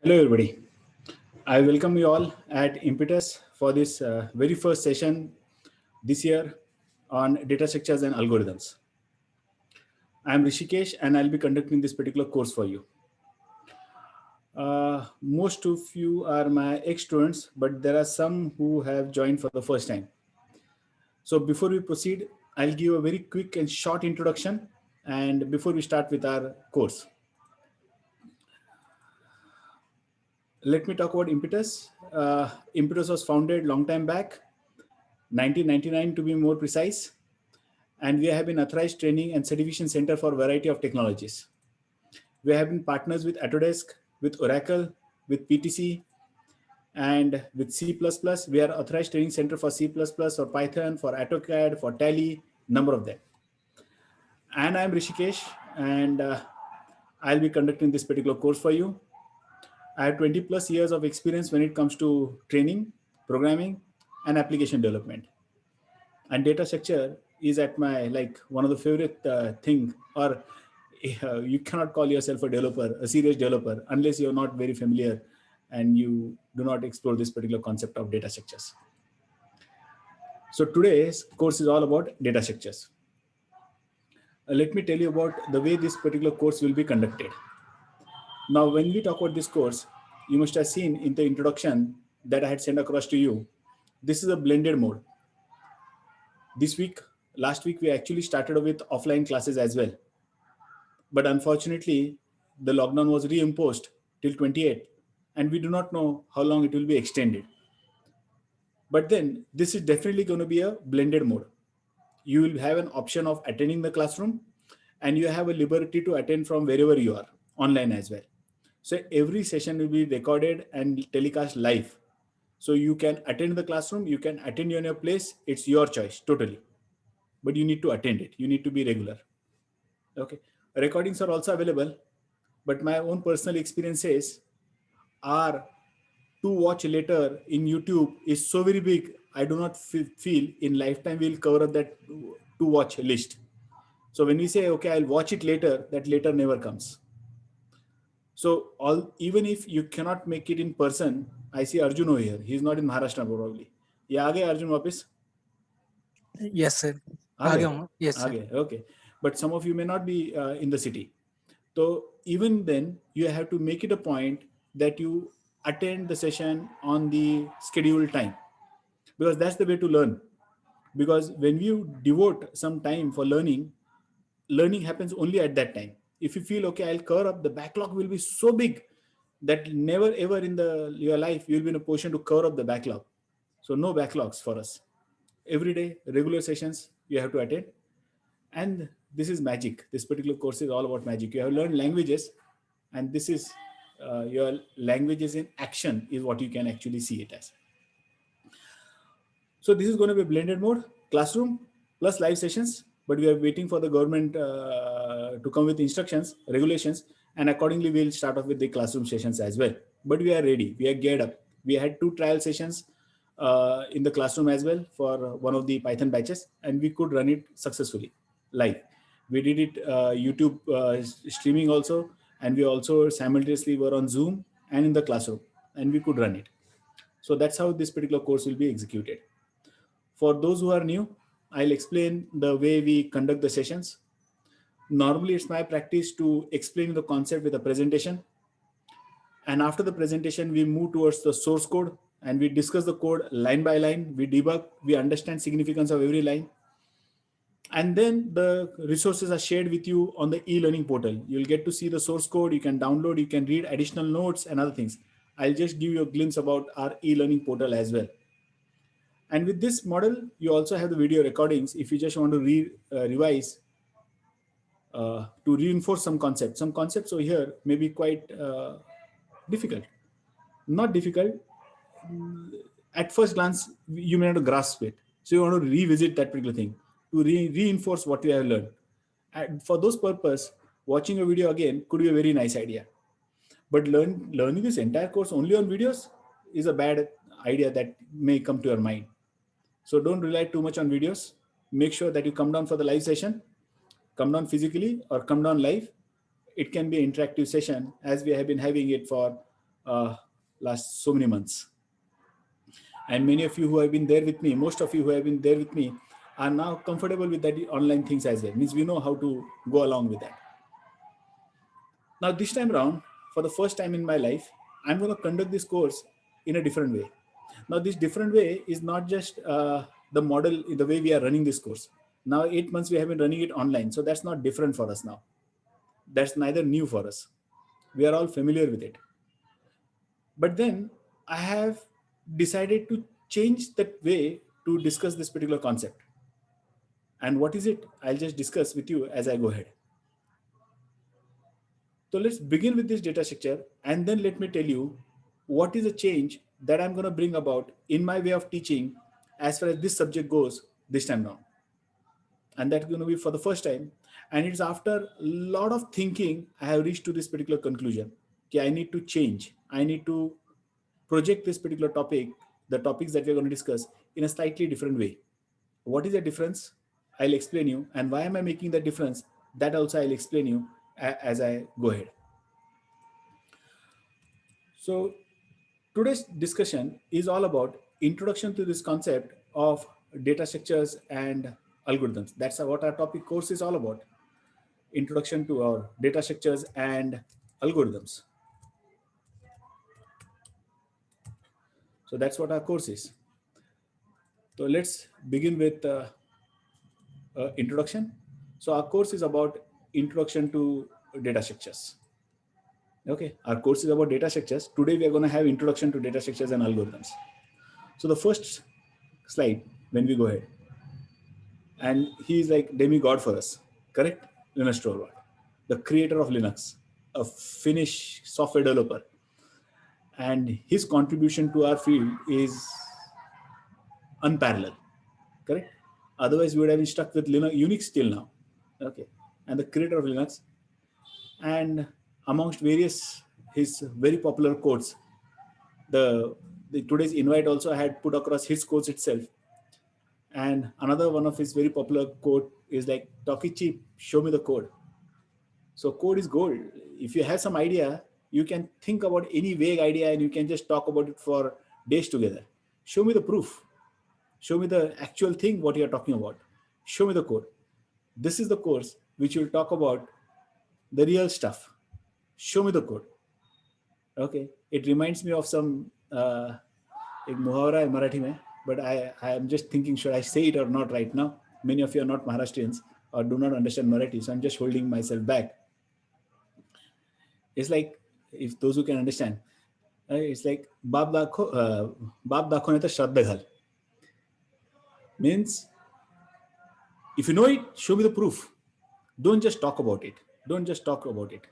Hello, everybody. I welcome you all at Impetus for this very first session this year on data structures and algorithms. I am Rishikesh and I'll be conducting this particular course for you. Most of you are my ex-students, but there are some who have joined for the first time. So before we proceed, I'll give a very quick and short introduction and before we start with our course. Let me talk about Impetus. Impetus was founded long time back, 1999 to be more precise, and we have been authorized training and certification center for a variety of technologies. We have been partners with Autodesk, with Oracle, with PTC, and with C++. We are authorized training center for C++ or Python, for AutoCAD, for Tally, number of them. And I'm Rishikesh, and I'll be conducting this particular course for you. I have 20 plus years of experience when it comes to training, programming, and application development. And data structure is at my one of the favorite thing, or you cannot call yourself a developer, a serious developer, unless you're not very familiar and you do not explore this particular concept of data structures. So today's course is all about data structures. Let me tell you about the way this particular course will be conducted. Now, when we talk about this course, you must have seen in the introduction that I had sent across to you, this is a blended mode. Last week, we actually started with offline classes as well. But unfortunately, the lockdown was reimposed till 28th, and we do not know how long it will be extended. But then this is definitely going to be a blended mode. You will have an option of attending the classroom, and you have a liberty to attend from wherever you are, online as well. So every session will be recorded and telecast live. So you can attend the classroom, you can attend on your place. It's your choice, totally. But you need to attend it. You need to be regular. Okay. Recordings are also available, but my own personal experience says our to watch later in YouTube is so very big. I do not feel in lifetime we'll cover up that to watch list. So when we say, okay, I'll watch it later, that later never comes. So even if you cannot make it in person, I see Arjun over here. He's not in Maharashtra probably. Yeah, आ गए Arjun वापस? Yes, sir. आ गए? Yes, आ sir. गए. Okay. But some of you may not be in the city. So even then, you have to make it a point that you attend the session on the scheduled time, because that's the way to learn. Because when you devote some time for learning, learning happens only at that time. If you feel, okay, I'll cover up, the backlog will be so big that never ever in your life you'll be in a position to cover up the backlog. So no backlogs for us. Every day, regular sessions you have to attend. And this is magic. This particular course is all about magic. You have learned languages, and this is your languages in action is what you can actually see it as. So this is going to be a blended mode, classroom plus live sessions, but we are waiting for the government to come with instructions, regulations, and accordingly we'll start off with the classroom sessions as well. But we are ready, we are geared up. We had 2 trial sessions in the classroom as well for one of the Python batches, and we could run it successfully live. We did it YouTube streaming also, and we also simultaneously were on Zoom and in the classroom, and we could run it. So that's how this particular course will be executed. For those who are new, I'll explain the way we conduct the sessions. Normally, it's my practice to explain the concept with a presentation. And after the presentation, we move towards the source code and we discuss the code line by line. We debug, we understand significance of every line. And then the resources are shared with you on the e-learning portal. You'll get to see the source code. You can download, you can read additional notes and other things. I'll just give you a glimpse about our e-learning portal as well. And with this model, you also have the video recordings if you just want to revise to reinforce some concepts. Some concepts over here may be quite difficult. Not difficult. At first glance, you may not grasp it. So you want to revisit that particular thing to reinforce what you have learned. And for those purpose, watching a video again could be a very nice idea. But learning this entire course only on videos is a bad idea that may come to your mind. So don't rely too much on videos. Make sure that you come down for the live session, come down physically or come down live. It can be an interactive session as we have been having it for last so many months. And many of you who have been there with me, most of you who have been there with me, are now comfortable with that online things as well. Means we know how to go along with that. Now this time around, for the first time in my life, I'm going to conduct this course in a different way. Now this different way is not just the model, the way we are running this course. Now 8 months we have been running it online, so that's not different for us now. That's neither new for us. We are all familiar with it. But then I have decided to change that way to discuss this particular concept. And what is it? I'll just discuss with you as I go ahead. So let's begin with this data structure, and then let me tell you what is a change that I'm going to bring about in my way of teaching as far as this subject goes this time now. And that's going to be for the first time. And it's after a lot of thinking, I have reached to this particular conclusion. Okay, I need to change. I need to project this particular topic, the topics that we're going to discuss, in a slightly different way. What is the difference? I'll explain you. And why am I making that difference? That also I'll explain you as I go ahead. So today's discussion is all about introduction to this concept of data structures and algorithms. That's what our topic course is all about. Introduction to our data structures and algorithms. So that's what our course is. So let's begin with introduction. So our course is about introduction to data structures. Okay, our course is about data structures. Today we are going to have introduction to data structures and algorithms. So the first slide, when we go ahead, and he is like demigod for us, correct? Linus Torvald, the creator of Linux, a Finnish software developer. And his contribution to our field is unparalleled, correct? Otherwise, we would have been stuck with Linux, Unix till now. Okay, and the creator of Linux, and amongst various his very popular quotes, the today's invite also had put across his quotes itself. And another one of his very popular quote is like, "Talk it cheap, show me the code." So code is gold. If you have some idea, you can think about any vague idea and you can just talk about it for days together. Show me the proof. Show me the actual thing, what you're talking about. Show me the code. This is the course which will talk about the real stuff. Show me the code. Okay. It reminds me of some एक मुहावरा है मराठी में, but I am just thinking, should I say it or not right now? Many of you are not Maharashtrians or do not understand Marathi, so I'm just holding myself back. It's like, if those who can understand, it's like बाप दाखव नाही तर श्राद्ध घाल. Means, if you know it, show me the proof. Don't just talk about it. Don't just talk about it.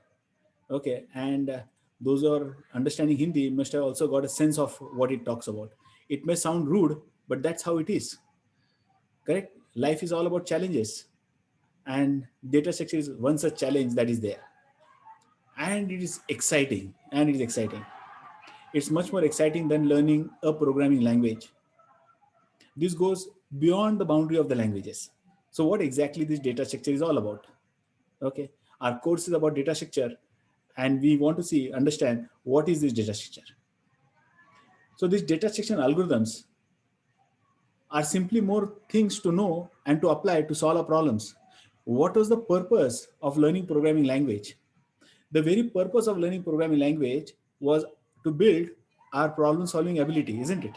Okay, and those who are understanding Hindi must have also got a sense of what it talks about. It may sound rude, but that's how it is. Correct? Life is all about challenges. And data structure is one such challenge that is there. And it is exciting. And it is exciting. It's much more exciting than learning a programming language. This goes beyond the boundary of the languages. So what exactly this data structure is all about? Okay, our course is about data structure, and we want to understand what is this data structure. So these data structure algorithms are simply more things to know and to apply to solve our problems. What was the purpose of learning programming language? The very purpose of learning programming language was to build our problem solving ability, isn't it?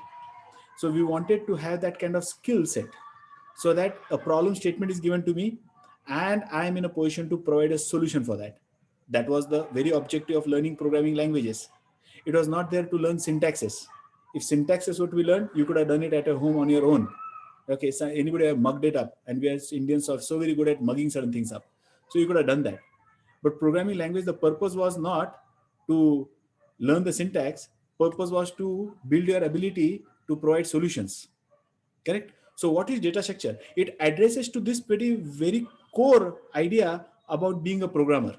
So we wanted to have that kind of skill set so that a problem statement is given to me and I am in a position to provide a solution for that. That was the very objective of learning programming languages. It was not there to learn syntaxes. If syntaxes were to be learned, you could have done it at home on your own. Okay, so anybody have mugged it up, and we as Indians are so very good at mugging certain things up. So you could have done that. But programming language, the purpose was not to learn the syntax. Purpose was to build your ability to provide solutions. Correct? So what is data structure? It addresses to this pretty very core idea about being a programmer.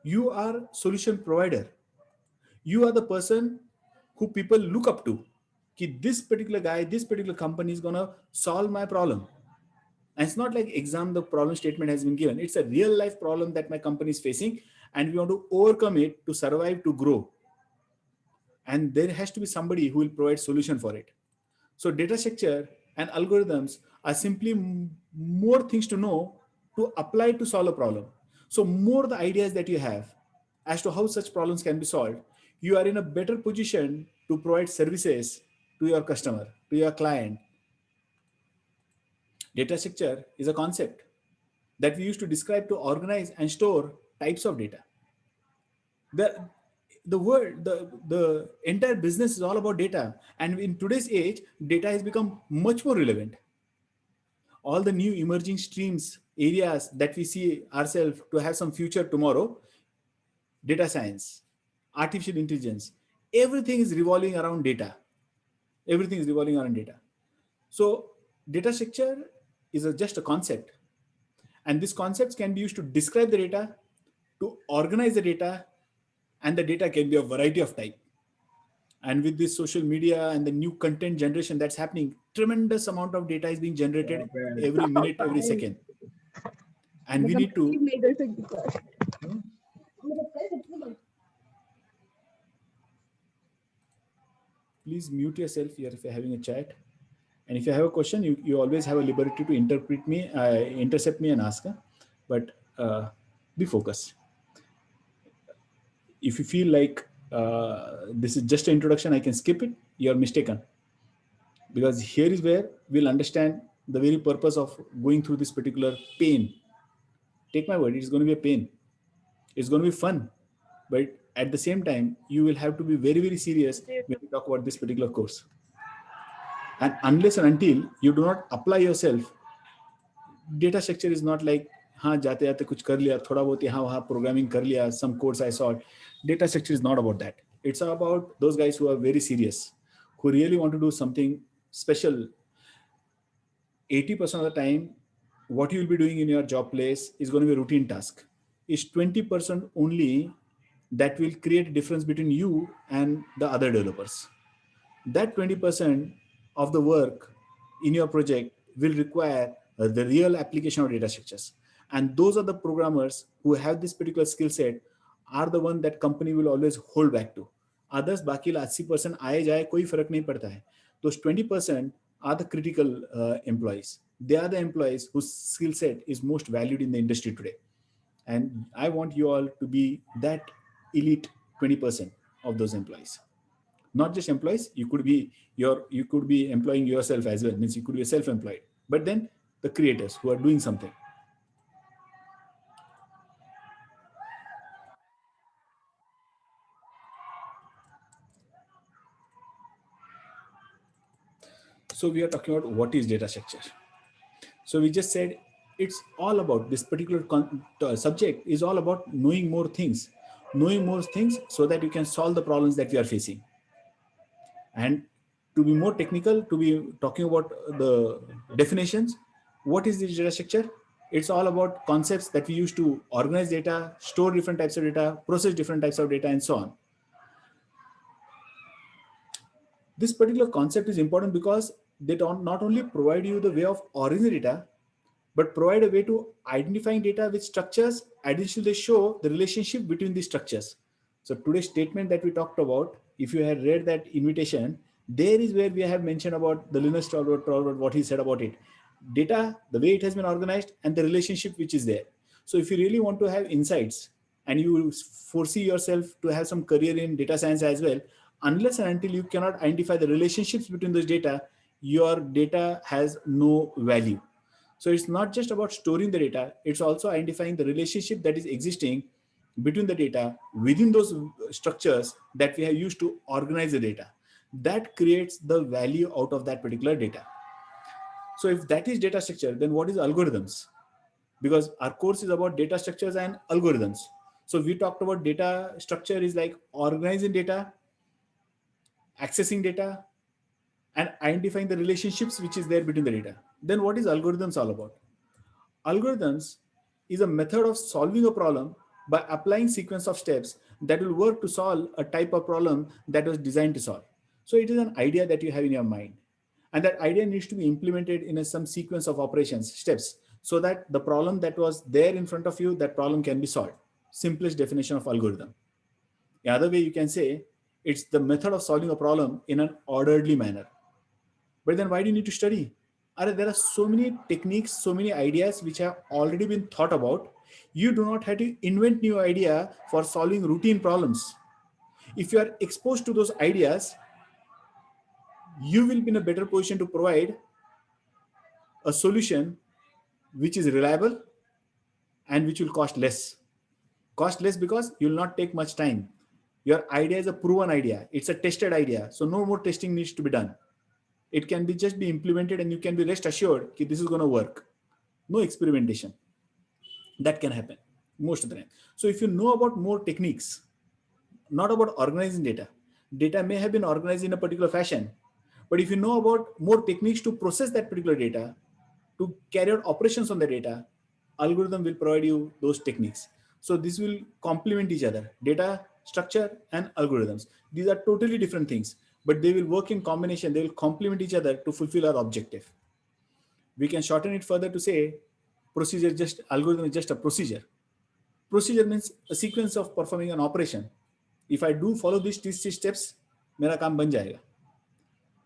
You are solution provider. You are the person who people look up to. Ki this particular guy, this particular company is gonna solve my problem. And it's not like exam, the problem statement has been given. It's a real life problem that my company is facing, and we want to overcome it to survive, to grow. and there has to be somebody who will provide solution for it. So data structure and algorithms are simply more things to know to apply to solve a problem. So more the ideas that you have as to how such problems can be solved, you are in a better position to provide services to your customer, to your client. Data structure is a concept that we use to describe to organize and store types of data. The entire business is all about data, and in today's age data has become much more relevant. All the new emerging streams, areas that we see ourselves to have some future tomorrow, data science, artificial intelligence, everything is revolving around data. Everything is revolving around data. So data structure is just a concept, and these concepts can be used to describe the data, to organize the data, and the data can be a variety of type. And with this social media and the new content generation that's happening, tremendous amount of data is being generated every minute, every second. And we need to please mute yourself here if you're having a chat. And if you have a question, you always have a liberty to intercept me and ask. But be focused. If you feel like this is just an introduction, I can skip it, you're mistaken. Because here is where we'll understand the very purpose of going through this particular pain. Take my word, it's going to be a pain. It's going to be fun. But at the same time, you will have to be very, very serious when you talk about this particular course. And unless and until you do not apply yourself, data structure is not like, हाँ जाते जाते कुछ कर लिया, थोड़ा बहुत यहाँ वहाँ programming कर लिया, some codes I saw. Data structure is not about that. It's about those guys who are very serious, who really want to do something special. 80% of the time, what you will be doing in your job place is going to be a routine task. It's 20% only that will create a difference between you and the other developers. That 20% of the work in your project will require the real application of data structures. And those are the programmers who have this particular skill set are the one that company will always hold back to. Others, बाकी 80% आए जाए कोई फर्क नहीं पड़ता है. Those 20% are the critical employees. They are the employees whose skill set is most valued in the industry today. And I want you all to be that elite 20% of those employees. Not just employees, you could be employing yourself as well, means you could be self-employed, but then the creators who are doing something. So we are talking about what is data structure. So we just said it's all about this particular subject is all about knowing more things so that you can solve the problems that we are facing. And to be more technical, to be talking about the definitions, what is this data structure? It's all about concepts that we use to organize data, store different types of data, process different types of data, and so on. This particular concept is important because they don't not only provide you the way of organizing data, but provide a way to identifying data with structures. Additionally, they show the relationship between these structures. So today's statement that we talked about, if you had read that invitation, there is where we have mentioned about the Linus Torvalds, what he said about it. Data, the way it has been organized, and the relationship which is there. So if you really want to have insights and you foresee yourself to have some career in data science as well, unless and until you cannot identify the relationships between those data, your data has no value. So it's not just about storing the data, it's also identifying the relationship that is existing between the data within those structures that we have used to organize the data. That creates the value out of that particular data. So if that is data structure, then what is algorithms? Because our course is about data structures and algorithms. So we talked about data structure is like organizing data, accessing data, and identifying the relationships which is there between the data. Then what is algorithms all about? Algorithms is a method of solving a problem by applying sequence of steps that will work to solve a type of problem that was designed to solve. So it is an idea that you have in your mind. And that idea needs to be implemented in some sequence of operations, steps, so that the problem that was there in front of you, that problem can be solved. Simplest definition of algorithm. The other way you can say, It's the method of solving a problem in an orderly manner. But then why do you need to study? There are so many techniques, so many ideas which have already been thought about. You do not have to invent new idea for solving routine problems. If you are exposed to those ideas, you will be in a better position to provide a solution which is reliable and which will cost less. Cost less because you will not take much time. Your idea is a proven idea. It's a tested idea. So no more testing needs to be done. It can be just be implemented and you can be rest assured that this is going to work. No experimentation. That can happen most of the time. So if you know about more techniques, not about organizing data, data may have been organized in a particular fashion, but if you know about more techniques to process that particular data, to carry out operations on the data, algorithm will provide you those techniques. So this will complement each other, data structure and algorithms. These are totally different things, but they will work in combination. They will complement each other to fulfill our objective. We can shorten it further to say procedure, just algorithm is just a procedure. Procedure means a sequence of performing an operation. If I do follow these steps, मेरा काम बन जाएगा.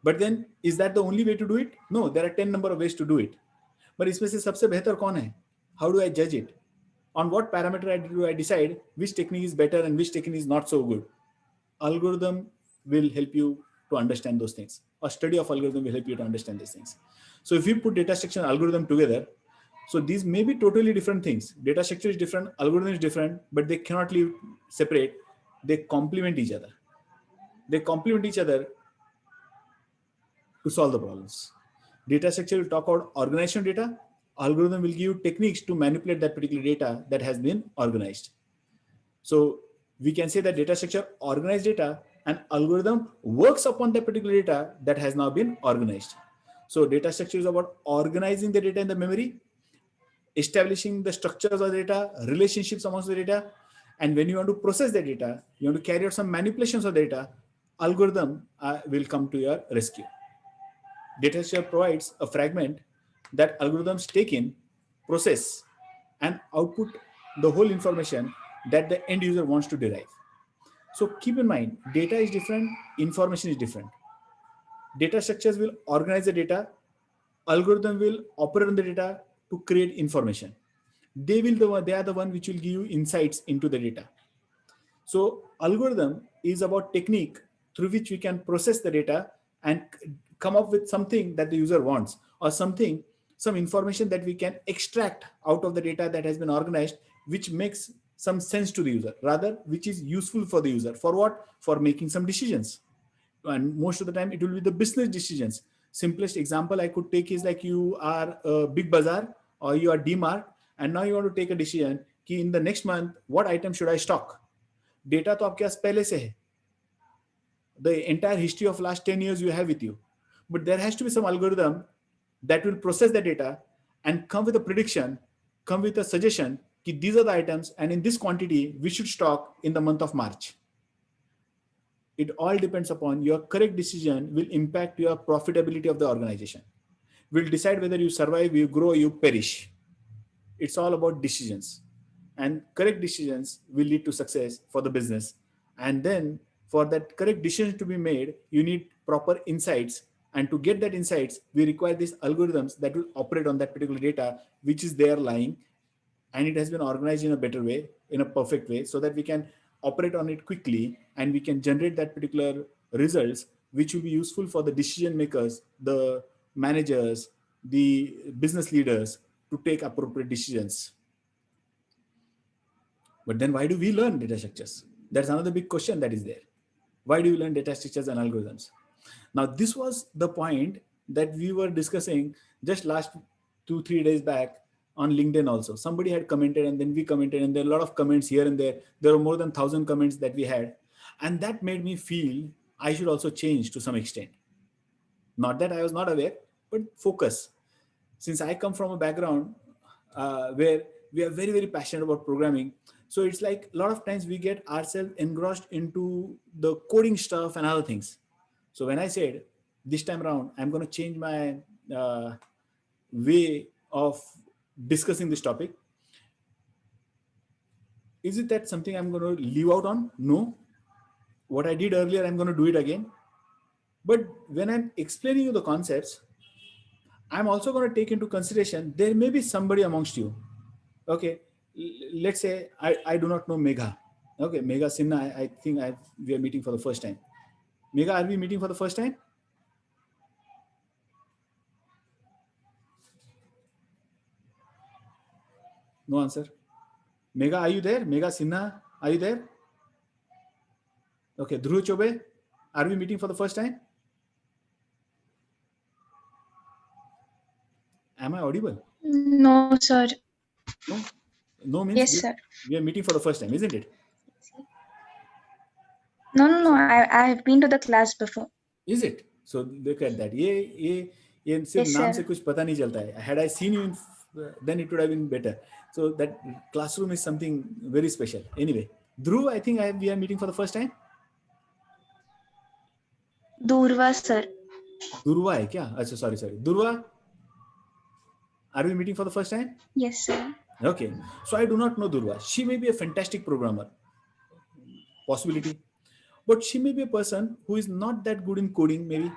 But then, is that the only way to do it? No, there are 10 number of ways to do it. But इसमें से सबसे बेहतर कौन है? How do I judge it? On what parameter do I decide which technique is better and which technique is not so good? Algorithm will help you to understand those things. A study of algorithm will help you to understand these things. So if you put data structure and algorithm together, so these may be totally different things. Data structure is different, algorithm is different, but they cannot live separate. They complement each other. They complement each other to solve the problems. Data structure will talk about organization of data. Algorithm will give you techniques to manipulate that particular data that has been organized. So we can say that data structure organized data and algorithm works upon that particular data that has now been organized. So data structure is about organizing the data in the memory, establishing the structures of the data, relationships amongst the data. And when you want to process the data, you want to carry out some manipulations of the data, algorithm will come to your rescue. Data structure provides a fragment that algorithms take in, process, and output the whole information that the end user wants to derive. So keep in mind, data is different, information is different. Data structures will organize the data, algorithm will operate on the data to create information. They are the one which will give you insights into the data. So algorithm is about technique through which we can process the data and come up with something that the user wants, or some information that we can extract out of the data that has been organized, which makes some sense to the user, rather which is useful for the user. For what? For making some decisions. And most of the time it will be the business decisions. Simplest example I could take is like you are a Big Bazaar or you are DMart, and now you want to take a decision कि in the next month what item should I stock. Data तो आपके पास पहले से है. The entire history of last 10 years you have with you. But there has to be some algorithm that will process the data and come with a prediction, come with a suggestion that these are the items and in this quantity we should stock in the month of March. It all depends upon your correct decision will impact your profitability of the organization. Will decide whether you survive, you grow, you perish. It's all about decisions. And correct decisions will lead to success for the business. And then for that correct decision to be made, you need proper insights. And to get that insights, we require these algorithms that will operate on that particular data, which is there lying. And it has been organized in a better way, in a perfect way, so that we can operate on it quickly and we can generate that particular results, which will be useful for the decision makers, the managers, the business leaders to take appropriate decisions. But then why do we learn data structures? That's another big question that is there. Why do we learn data structures and algorithms? Now, this was the point that we were discussing just last 2-3 days back on LinkedIn also. Somebody had commented and then we commented, and there are a lot of comments here and there. There were more than 1,000 comments that we had. And that made me feel I should also change to some extent. Not that I was not aware, but focus. Since I come from a background where we are very, very passionate about programming, so it's like a lot of times we get ourselves engrossed into the coding stuff and other things. So when I said this time around, I'm going to change my way of discussing this topic. Is it that something I'm going to leave out on? No. what I did earlier, I'm going to do it again. But when I'm explaining you the concepts, I'm also going to take into consideration there may be somebody amongst you. Okay, let's say I do not know Megha. Okay, Megha Sinha, I think we are meeting for the first time. Megha, are we meeting for the first time? No answer. Megha, are you there? Megha Sinha, are you there? Okay, Dhruv Chobe, are we meeting for the first time? Am I audible? No, sir. No? No means Yes, sir. we are meeting for the first time, isn't it? No. I have been to the class before. Is it? So look at that. ये सिर्फ Yes, नाम sir. से कुछ पता नहीं चलता है. Had I seen you in, then it would have been better. So that classroom is something very special. Anyway, Dhruv, I think we are meeting for the first time. Durva, sir. Durva है क्या? अच्छा, sorry. Durva, are we meeting for the first time? Yes, sir. Okay. So I do not know Durva. She may be a fantastic programmer. Possibility. But she may be a person who is not that good in coding, maybe.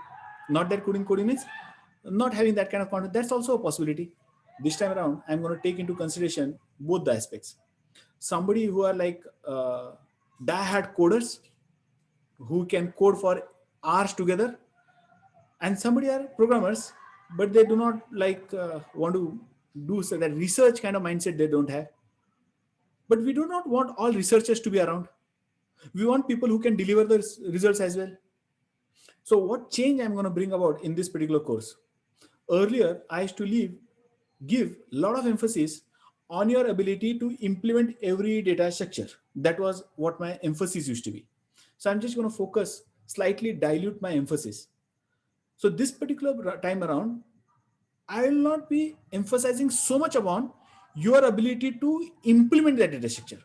Not that good in coding means not having that kind of content. That's also a possibility. This time around, I'm going to take into consideration both the aspects. Somebody who are like die-hard coders, who can code for hours together, and somebody are programmers, but they do not like want to do so that research kind of mindset they don't have. But we do not want all researchers to be around. We want people who can deliver the results as well. So what change I'm going to bring about in this particular course? Earlier, I used to give a lot of emphasis on your ability to implement every data structure. That was what my emphasis used to be. So I'm just going to focus, slightly dilute my emphasis. So this particular time around, I will not be emphasizing so much upon your ability to implement that data structure.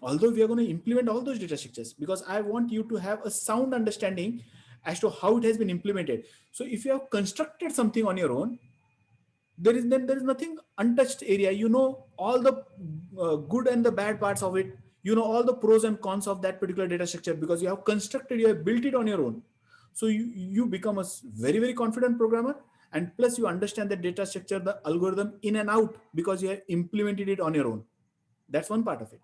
Although we are going to implement all those data structures, because I want you to have a sound understanding as to how it has been implemented. So if you have constructed something on your own, there is nothing untouched area. You know all the good and the bad parts of it. You know all the pros and cons of that particular data structure because you have constructed, you have built it on your own. So you become a very, very confident programmer, and plus you understand the data structure, the algorithm in and out because you have implemented it on your own. That's one part of it.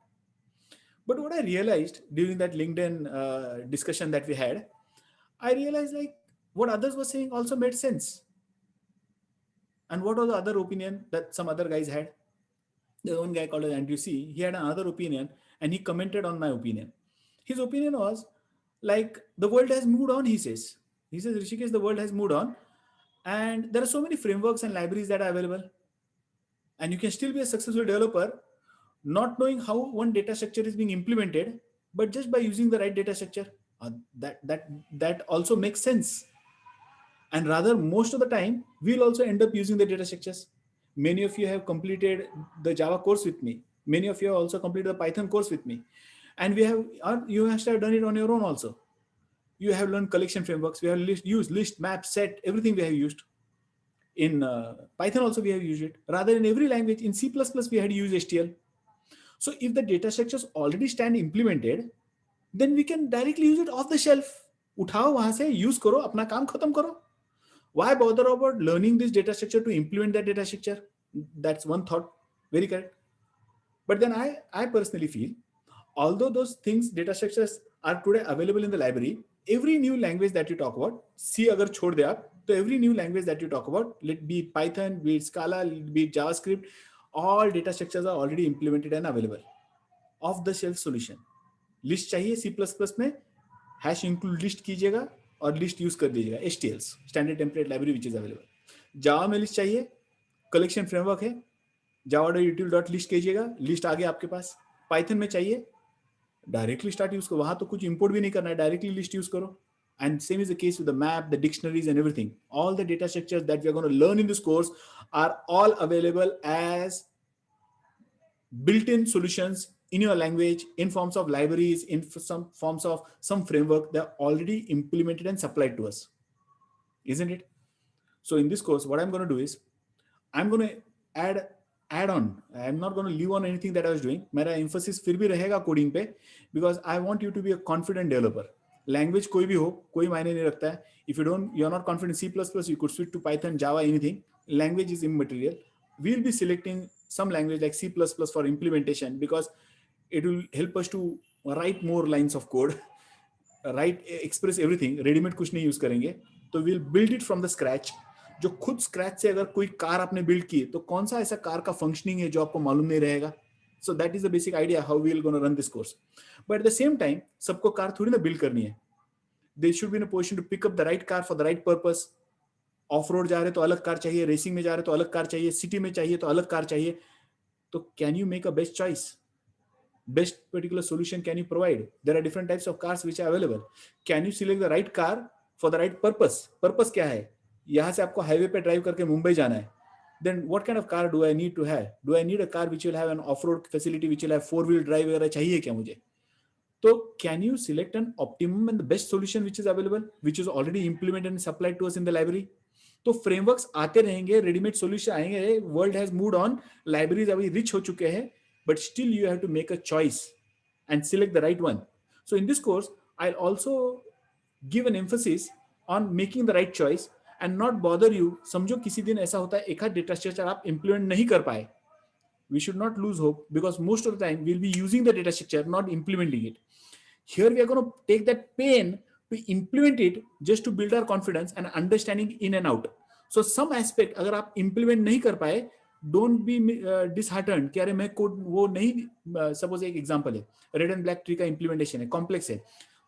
But what I realized during that LinkedIn discussion that we had, I realized like what others were saying also made sense. And what was the other opinion that some other guys had? There's one guy called Andrew C. He had another opinion and he commented on my opinion. His opinion was like the world has moved on, he says. He says, Rishikesh, the world has moved on. And there are so many frameworks and libraries that are available. And you can still be a successful developer not knowing how one data structure is being implemented, but just by using the right data structure. That also makes sense. And rather, most of the time, we'll also end up using the data structures. Many of you have completed the Java course with me. Many of you have also completed the Python course with me. And you have done it on your own also. You have learned collection frameworks. We have used list, map, set, everything we have used. In Python also we have used it. Rather, in every language, in C++ we had used HTML. So if the data structures already stand implemented, then we can directly use it off the shelf. उठाओ वहां से, use करो, अपना काम खत्म करो. Why bother about learning this data structure to implement that data structure? That's one thought. Very correct. But then I personally feel, although those things, data structures are today available in the library, every new language that you talk about, C agar chhod de aap, so every new language that you talk about, let be Python, be it Scala, be it JavaScript, all data structures are already implemented and available. Off the shelf solution. List चाहिए C++ में, hash include list कीजिएगा और list use कर दीजिएगा. HTLs, standard template library which is available. Java में list चाहिए, collection framework है, java.util.list कीजिएगा, लिस्ट आ गया आपके पास. पाइथन में चाहिए, डायरेक्टली स्टार्ट यूज करो, वहां तो कुछ इंपोर्ट भी नहीं करना है, डायरेक्टली लिस्ट यूज करो. And same is the case with the map, the dictionaries and everything. All the data structures that we are going to learn in this course are all available as built-in solutions in your language, in forms of libraries, in some forms of some framework. They're already implemented and supplied to us, isn't it? So in this course, what I'm going to do is I'm going to add on. I'm not going to leave on anything that I was doing. मेरा emphasis फिर भी रहेगा coding पे, because I want you to be a confident developer. Language कोई भी हो, कोई मायने नहीं रखता है. If you are not confident in C++, you could switch to Python, Java, anything. Language is immaterial. We'll be selecting some language like C++ for implementation because it will help us to write more lines of code, write, express everything. Ready-made कुछ नहीं use करेंगे. तो we'll build it from the scratch. जो खुद scratch से अगर कोई car आपने बिल्ड की तो कौन सा ऐसा कार का फंक्शनिंग है जो आपको मालूम नहीं रहेगा. So that is the basic idea how we will going to run this course. But at the same time, सबको कार थोड़ी ना बिल्ड करनी है. They should be in a position to pick up the right car for the right purpose. Of road जा रहे तो अलग car चाहिए, रेसिंग में जा रहे तो अलग कार चाहिए, सिटी में चाहिए तो अलग कार चाहिए. तो can you make a best choice? Best particular solution can you provide? There are different types of cars which are available. Can you select the right car for the right purpose? Purpose क्या है? यहाँ से आपको highway पे drive करके मुंबई जाना है. Then what kind of car do I need to have? Do I need a car which will have an off-road facility, which will have 4-wheel drive वगैरह चाहिए क्या मुझे? So can you select an optimum and the best solution which is available, which is already implemented and supplied to us in the library? तो frameworks आते रहेंगे, readymade solution आएंगे. World has moved on, libraries अभी rich हो चुके हैं, but still you have to make a choice and select the right one. So in this course, I'll also give an emphasis on making the right choice and not bother you. समझो किसी दिन ऐसा होता है एक आध data structure आप implement नहीं कर पाए. We should not lose hope because most of the time we'll be using the data structure, not implementing it. Here we are going to take that pain to implement it just to build our confidence and understanding in and out. So some aspect अगर आप implement नहीं कर पाए, don't be disheartened कि अरे मैं code वो नहीं. सपोज एक एग्जांपल है, रेड एंड ब्लैक ट्री का इंप्लीमेंटेशन है, कॉम्प्लेक्स है.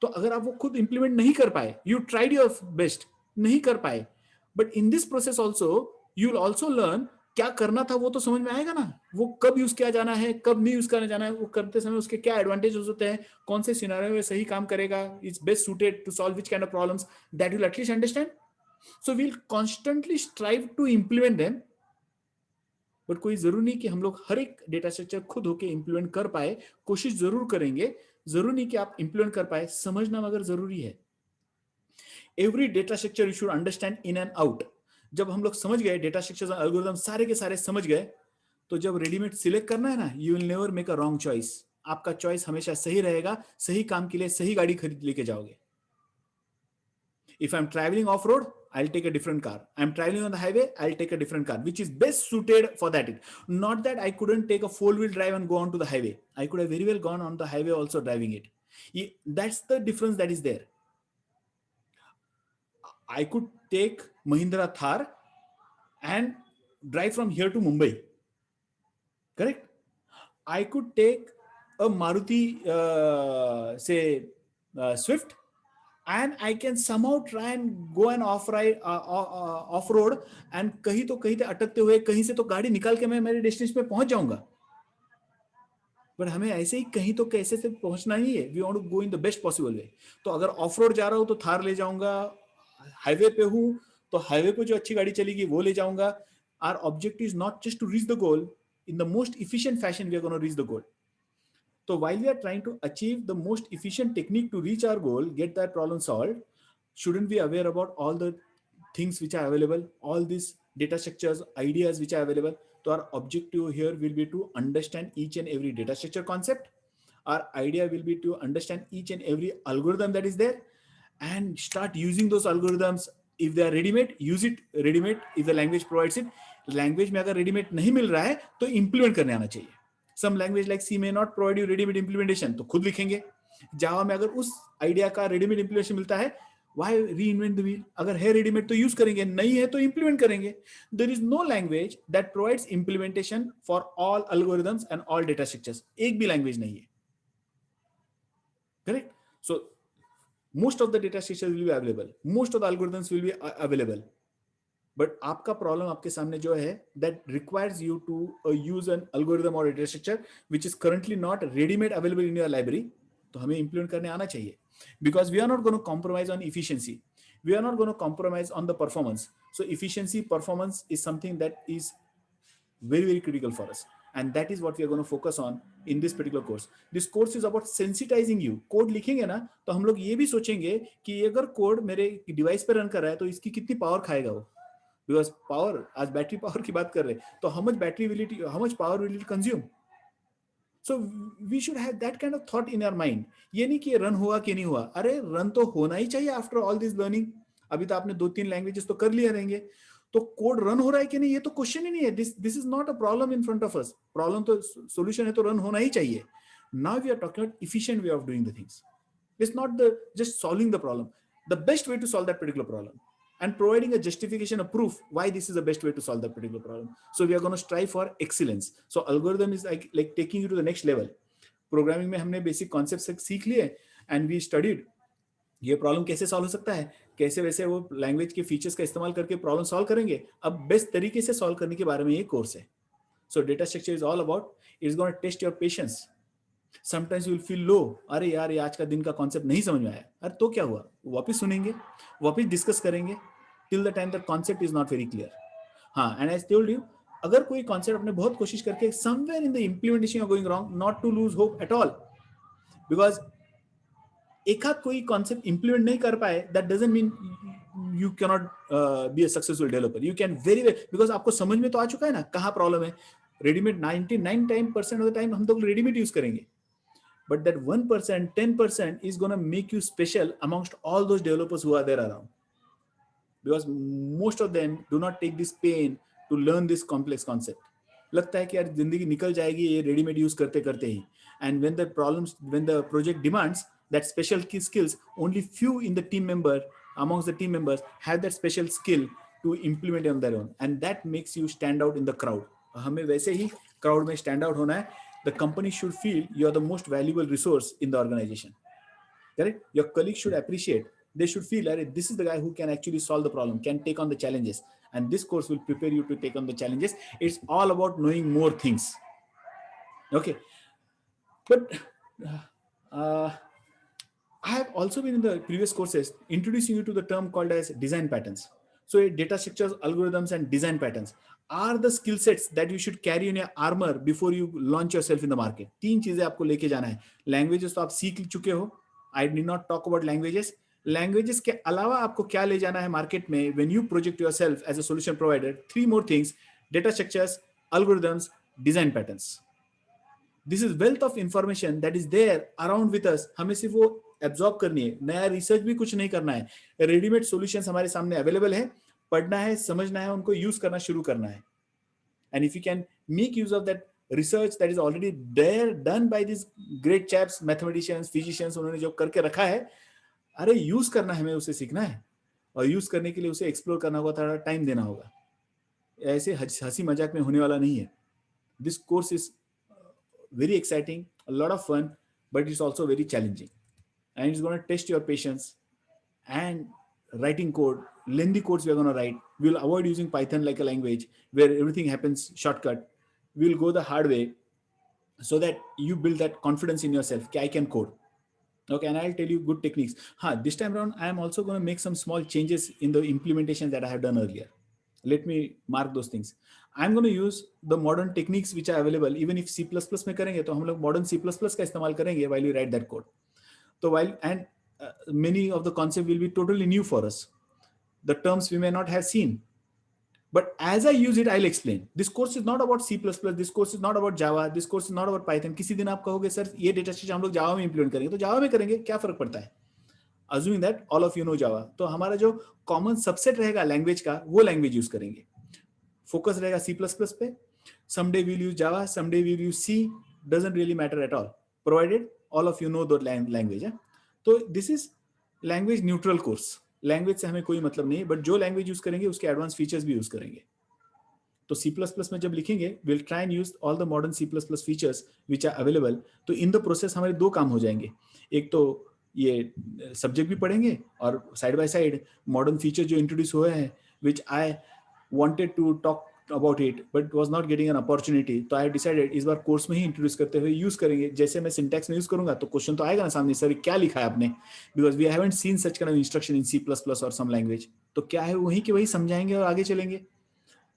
तो अगर आप वो खुद इंप्लीमेंट नहीं कर पाए, यू ट्राइड योर बेस्ट, नहीं कर पाए, but in this process also you will also learn क्या करना था. वो तो समझ में आएगा ना, वो कब यूज किया जाना है, कब नहीं यूज करना जाना है, वो करते समय उसके क्या एडवांटेजेस होते हैं, कौन से सिनेरियो में सही काम करेगा, is best suited to solve which kind of problems, that will at least understand. So we'll constantly strive to implement them. But कोई जरूरी नहीं कि हम लोग हर एक डेटा स्ट्रक्चर खुद होके इंप्लीमेंट कर पाए. कोशिश जरूर करेंगे, जरूरी नहीं कि आप इंप्लीमेंट कर पाए, समझना मगर जरूरी है. Every data structure you should understand in and out. जब हम लोग समझ गए डेटा स्ट्रक्चर एल्गोरिथम सारे के सारे समझ गए, तो जब रेडीमेड सिलेक्ट करना है ना, you will never make a wrong choice. आपका चॉइस हमेशा सही रहेगा. सही काम के लिए सही गाड़ी खरीद लेके जाओगे. If I'm traveling off road, I'll take a different car. I'm traveling on the highway, I'll take a different car, which is best suited for that. Not that I couldn't take a 4-wheel drive and go on to the highway. I could have very well gone on the highway also driving it. That's the difference that is there. I could take Mahindra Thar and drive from here to Mumbai. Correct? I could take a Maruti, Swift, and I can somehow try and go and off road and कहीं तो कहीं अटकते हुए कहीं से तो गाड़ी निकाल के मैं मेरे डेस्टिनेशन पे पहुंच जाऊंगा. पर हमें ऐसे ही कहीं तो कैसे से पहुंचना ही है. We want to go in the best possible way. तो अगर ऑफ रोड जा रहा हूं तो थार ले जाऊंगा, हाईवे पे हूं तो हाईवे पे जो अच्छी गाड़ी चलेगी वो ले जाऊंगा. Our objective is not just to reach the goal in the most efficient fashion. We are going to reach the goal. So while we are trying to achieve the most efficient technique to reach our goal, get that problem solved, shouldn't we be aware about all the things which are available, all these data structures, ideas which are available? So our objective here will be to understand each and every data structure concept. Our idea will be to understand each and every algorithm that is there and start using those algorithms. If they are ready-made, use it ready-made. If the language provides it, language में अगर ready-made नहीं मिल रहा है तो implement करने आना चाहिए. Some language like C may not provide you ready-made implementation, तो खुद लिखेंगे. Java में अगर उस idea का ready-made implementation मिलता है, why reinvent the wheel? अगर है ready-made तो use करेंगे, नहीं है तो implement करेंगे. There is no language that provides implementation for all algorithms and all data structures. एक भी language नहीं है. Correct? So most of the data structures will be available. Most of the algorithms will be available. But आपका problem आपके सामने जो है that requires you to use an algorithm or a data structure which is currently not ready-made available in your library. तो हमें implement करने आना चाहिए. Because we are not going to compromise on efficiency. We are not going to compromise on the performance. So efficiency, performance is something that is very, very critical for us. And that is what we are going to focus on in this particular course. This course is about sensitizing you. Code लिखेंगे ना तो हम लोग ये भी सोचेंगे कि अगर कोड मेरे डिवाइस पे रन कर रहा है तो इसकी कितनी पावर खाएगा वो. Because power, आज बैटरी पावर की बात कर रहे हैं, तो how much power will it consume? So we should have that kind of thought in our mind. ये नहीं कि रन हुआ कि नहीं हुआ, अरे रन तो होना ही चाहिए आफ्टर ऑल दिस लर्निंग. अभी तो आपने 2-3 लैंग्वेजेस तो कर लिए रहेंगे, तो कोड रन हो रहा है कि नहीं ये तो क्वेश्चन ही नहीं है. This is not a problem in front of us. Problem तो सॉल्यूशन है, तो रन होना ही चाहिए. Now we are talking about efficient way of doing the things. It's not the just solving the problem. The best way to solve that particular problem and providing a justification, a proof why this is the best way to solve that particular problem. So we are going to strive for excellence. So algorithm is like taking you to the next level. Programming में हमने basic concepts सीख लिए and we studied ये problem कैसे solve हो सकता है, कैसे वैसे वो लैंग्वेज के फीचर्स का इस्तेमाल करके प्रॉब्लम सॉल्व करेंगे. अब बेस्ट तरीके से सॉल्व करने के बारे में ये कोर्स है. So data structure is all about, it's gonna test your patience. Sometimes you will feel low, अरे यार ये आज का दिन का कॉन्सेप्ट नहीं समझ में आया. अरे तो क्या हुआ, वापस सुनेंगे, वापस डिस्कस करेंगे till the time the concept is not very clear. हाँ, एंड आई टोल्ड यू, अगर कोई कॉन्सेप्ट आपने बहुत कोशिश करके somewhere in the implementation are going wrong, not to lose hope at all. Because एक हाथ कोई कॉन्सेप्ट इंप्लीमेंट नहीं कर पाए, that doesn't mean you can not be a successful developer. You can very well, because आपको समझ में तो आ चुका है ना कहाँ प्रॉब्लम है. रेडीमेड 99% ऑफ द टाइम हम तो रेडीमेड यूज करेंगे, but that 1%, 10% is going to make you special amongst all those developers who are there around, because most of them do not take this pain to learn this complex concept. लगता है कि यार जिंदगी निकल जाएगी ये readymade use करते करते ही. And when the project demands that special skills, only few in the team member, amongst the team members, have that special skill to implement it on their own, and that makes you stand out in the crowd. हमें वैसे ही crowd में stand out होना है. The company should feel you are the most valuable resource in the organization. Correct? Your colleagues should appreciate. They should feel, this is the guy who can actually solve the problem, can take on the challenges. And this course will prepare you to take on the challenges. It's all about knowing more things. Okay. But I have also been in the previous courses introducing you to the term called as design patterns. So data structures, algorithms, and design patterns are the skill sets that you should carry in your armor before you launch yourself in the market. 3 चीजें आपको लेके जाना है. Languages तो आप सीख चुके हो. I did not talk about languages. Languages के अलावा आपको क्या ले जाना है मार्केट में when you project yourself as a solution provider? 3 more things: data structures, algorithms, design patterns. This is wealth of information that is there around with us. हमें सिर्फ वो एब्जॉर्ब करनी है, नया रिसर्च भी कुछ नहीं करना है. रेडीमेड सॉल्यूशंस हमारे सामने अवेलेबल है, पढ़ना है, समझना है, उनको यूज करना शुरू करना है. And if you can make use of that research that is already there, done by this great chaps, mathematicians, physicians, उन्होंने जो करके रखा है, अरे यूज करना है, हमें उसे सीखना है. और यूज करने के लिए उसे एक्सप्लोर करना होगा, थोड़ा टाइम देना होगा. ऐसे हंसी मजाक में होने वाला नहीं है. This course is very exciting, a lot of fun, but it's also very challenging, and it's going to test your patience. And writing code, lengthy codes we are going to write. We'll avoid using Python like a language where everything happens shortcut. We'll go the hard way so that you build that confidence in yourself that I can code. Okay, and I'll tell you good techniques. This time around I am also going to make some small changes in the implementation that I have done earlier. Let me mark those things. I'm going to use the modern techniques which are available. Even if C++ में करेंगे तो हम लोग modern C++ का इस्तेमाल करेंगे while we write that code. So many of the concepts will be totally new for us. The terms we may not have seen. But as I use it, I'll explain. This course is not about C++. This course is not about Java. This course is not about Python. किसी दिन आप कहोगे sir ये data structure हम लोग जावा में implement करेंगे, तो जावा में करेंगे, क्या फर्क पड़ता है. Assuming that all of you know Java, तो हमारा जो कॉमन सबसेट रहेगा लैंग्वेज का, वो लैंग्वेज यूज करेंगे. फोकस रहेगा C++ पे. Someday we'll use Java, someday we'll use C. Doesn't really matter at all, provided all of you know the language. तो this is language neutral course. Language से हमें कोई मतलब नहीं है, बट जो लैंग्वेज यूज करेंगे उसके एडवांस फीचर्स भी यूज करेंगे. तो C++ में जब लिखेंगे, we'll try and use all the modern C++ features which are available. तो in the process हमारे 2 काम हो जाएंगे. एक तो ये सब्जेक्ट भी पढ़ेंगे और side by side modern feature जो इंट्रोड्यूस हुए हैं, which I wanted to talk about it but was not getting an opportunity. तो I decided इस बार कोर्स में ही इंट्रोड्यूस करते हुए यूज करेंगे. जैसे मैं सिंटैक्स में यूज करूंगा तो क्वेश्चन तो आएगा ना सामने, सर क्या लिखा है आपने, because we haven't seen such kind of instruction in C++ और सम लैंग्वेज. तो क्या है वही कि वही समझाएंगे और आगे चलेंगे.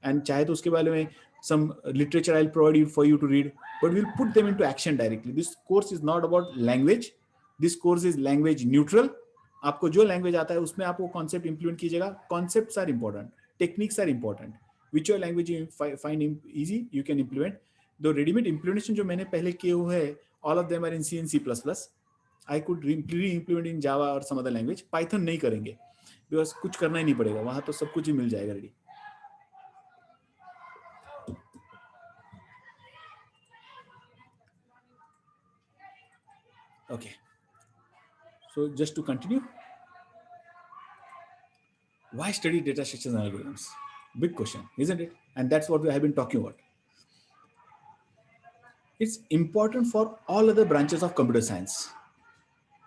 एंड चाहे तो उसके बारे में some literature I'll provide you for you to read, but we'll put them into action directly. This course is not about language. This course is language neutral. आपको जो लैंग्वेज आता है उसमें आप वो कॉन्सेप्ट इंप्लीमेंट कीजिएगा. Concepts are important, techniques are important. Whichever language you find easy, you can implement. The ready-made implementation जो मैंने पहले किए हुए हैं, all of them are in C and C++. I could re-implement in Java or some other language. Python नहीं करेंगे because कुछ करना ही नहीं पड़ेगा, वहां तो सब कुछ ही मिल जाएगा ready. Okay. So just to continue, why study data structures and algorithms? Big question, isn't it? And that's what we have been talking about. It's important for all other branches of computer science.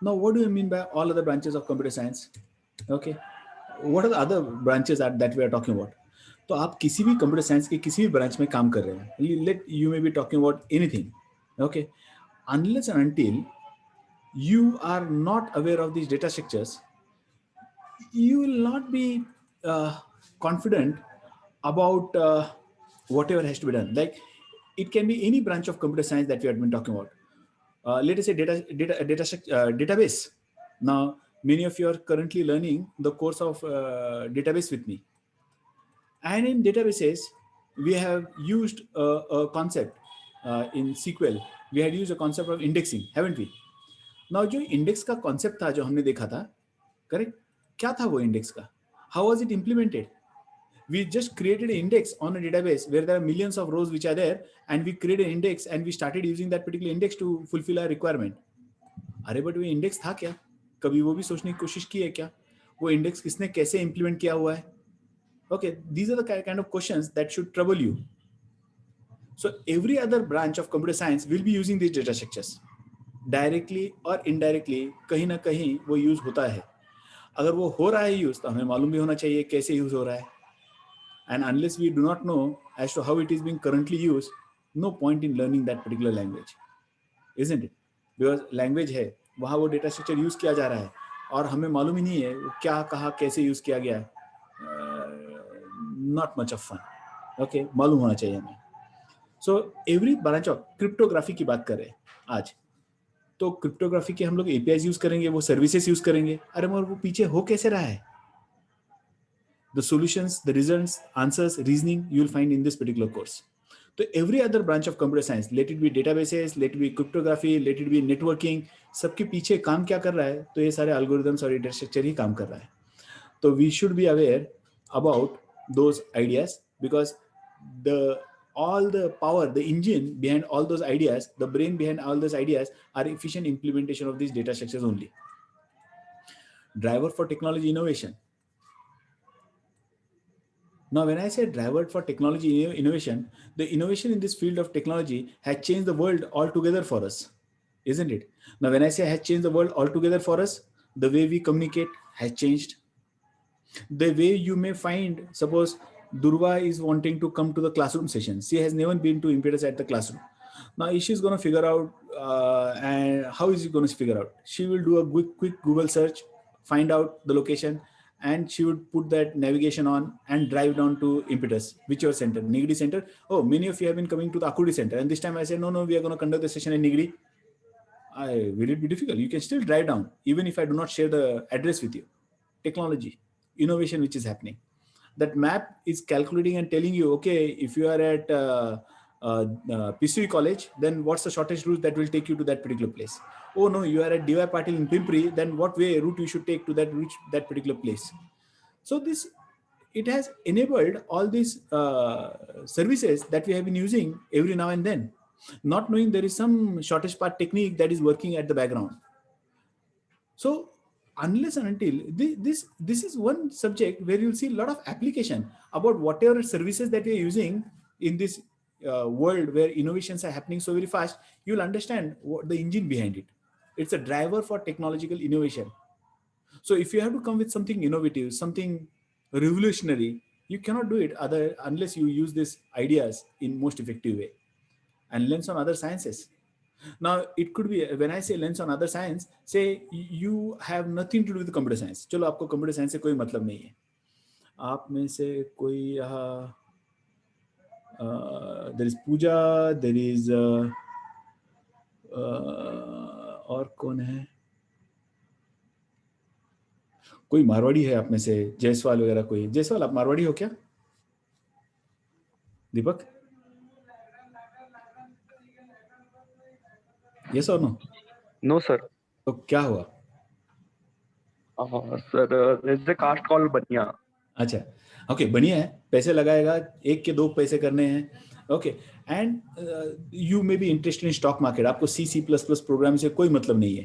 Now, what do you mean by all other branches of computer science? Okay. What are the other branches that we are talking about? तो आप किसी भी computer science के किसी भी branch में काम कर रहे हैं, let you may be talking about anything, okay, unless and until you are not aware of these data structures, you will not be confident about whatever has to be done. Like, it can be any branch of computer science that we have been talking about. Let us say database. Now, many of you are currently learning the course of database with me. And in databases, we have used a concept in SQL. We had used a concept of indexing, haven't we? Now, जो index का concept था जो हमने देखा था, correct, क्या था वो इंडेक्स का? How was it implemented? We just created an index on a database where there are millions of rows which are there, and we created an index and we started using that particular index to fulfill our requirement. अरे but वो index था क्या? कभी वो भी सोचने की कोशिश की है क्या? वो इंडेक्स किसने कैसे इंप्लीमेंट किया हुआ है? Okay, these are the kind of questions that should trouble you. So every other branch of computer science will be using these data structures. Directly और इनडायरेक्टली कहीं ना कहीं वो यूज होता है. अगर वो हो रहा है यूज, तो हमें मालूम भी होना चाहिए कैसे यूज हो रहा है. And unless we do not know as to how it is being currently use, no point in learning that particular language, isn't it? Because language है, वहाँ वो डेटा स्ट्रक्चर यूज किया जा रहा है और हमें मालूम ही नहीं है क्या कहा कैसे यूज किया गया है. Not much of fun. Okay, मालूम होना चाहिए हमें. So every branch of cryptography की बात कर रहे हैं आज, तो क्रिप्टोग्राफी के हम लोग एपीआईज यूज करेंगे, वो सर्विसेज यूज करेंगे. अरे मगर वो पीछे हो कैसे रहा है? The solutions, the results, answers, reasoning you will find in this particular course. तो every other branch of computer science, let it be databases, let it be cryptography, let it be networking, सबके पीछे काम क्या कर रहा है? तो ये सारे एल्गोरिथम्स और डेटा स्ट्रक्चर ही काम कर रहा है. तो we should be aware about those ideas, because the all the power, the engine behind all those ideas, the brain behind all those ideas are efficient implementation of these data structures only. Driver for technology innovation. Now, when I say driver for technology innovation, the innovation in this field of technology has changed the world altogether for us, isn't it? Now, when I say has changed the world altogether for us, the way we communicate has changed. The way you may find, suppose Durva is wanting to come to the classroom session. She has never been to Impetus at the classroom. Now, she's going to figure out, and how is she going to figure out? She will do a quick Google search, find out the location, and she would put that navigation on and drive down to Impetus, whichever center, Nigri center. Oh, many of you have been coming to the Akudi center. And this time I said, no, we are going to conduct the session in Nigri. Will it be difficult? You can still drive down, even if I do not share the address with you. Technology, innovation, which is happening. That map is calculating and telling you, okay, if you are at Pisui College, then what's the shortest route that will take you to that particular place? Oh no, you are at DY Patil in Pimpri, then what route you should take to reach that particular place? So it has enabled all these services that we have been using every now and then, not knowing there is some shortest path technique that is working at the background. So unless and until this is one subject where you'll see a lot of application about whatever services that you're using in this world where innovations are happening so very fast, you'll understand what the engine behind it. It's a driver for technological innovation. So if you have to come with something innovative, something revolutionary, you cannot do it unless you use these ideas in most effective way and lens on other sciences. Now, it could be, when I say lens on other science, say you have nothing to do with computer science. चलो आपको computer science से कोई मतलब नहीं है. आप में से कोई there is Pooja, there is और कौन है? कोई मारवाड़ी है आप में से? जयसवाल वगैरह कोई? जयसवाल, आप मारवाड़ी हो क्या? दीपक? यस और नो? No, sir. तो क्या हुआ? Sir, there's a cast called Bania. अच्छा, ओके, बढ़िया है, पैसे लगाएगा, एक के दो पैसे करने हैं, okay, and you may be interested in stock market, आपको C++ प्रोग्राम से कोई मतलब नहीं है,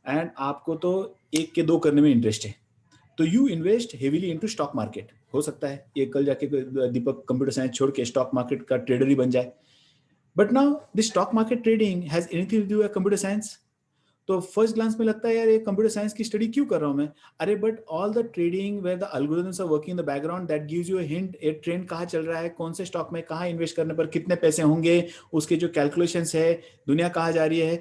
एंड आपको तो एक के दो करने में इंटरेस्ट है, तो you invest heavily into stock market. हो सकता है ये कल जाके दीपक कंप्यूटर साइंस छोड़ के स्टॉक मार्केट का ट्रेडर ही बन जाए, but now this stock market trading has anything to do with computer science. तो फर्स्ट ग्लांस में लगता है यार ये कंप्यूटर साइंस की स्टडी क्यों कर रहा हूं मैं, अरे but all the trading where the algorithms are working in the background that gives you a hint, ये ट्रेंड कहाँ चल रहा है, कौन से स्टॉक में कहाँ इन्वेस्ट करने पर कितने पैसे होंगे, उसके जो कैलकुलेशंस है, दुनिया कहाँ जा रही है।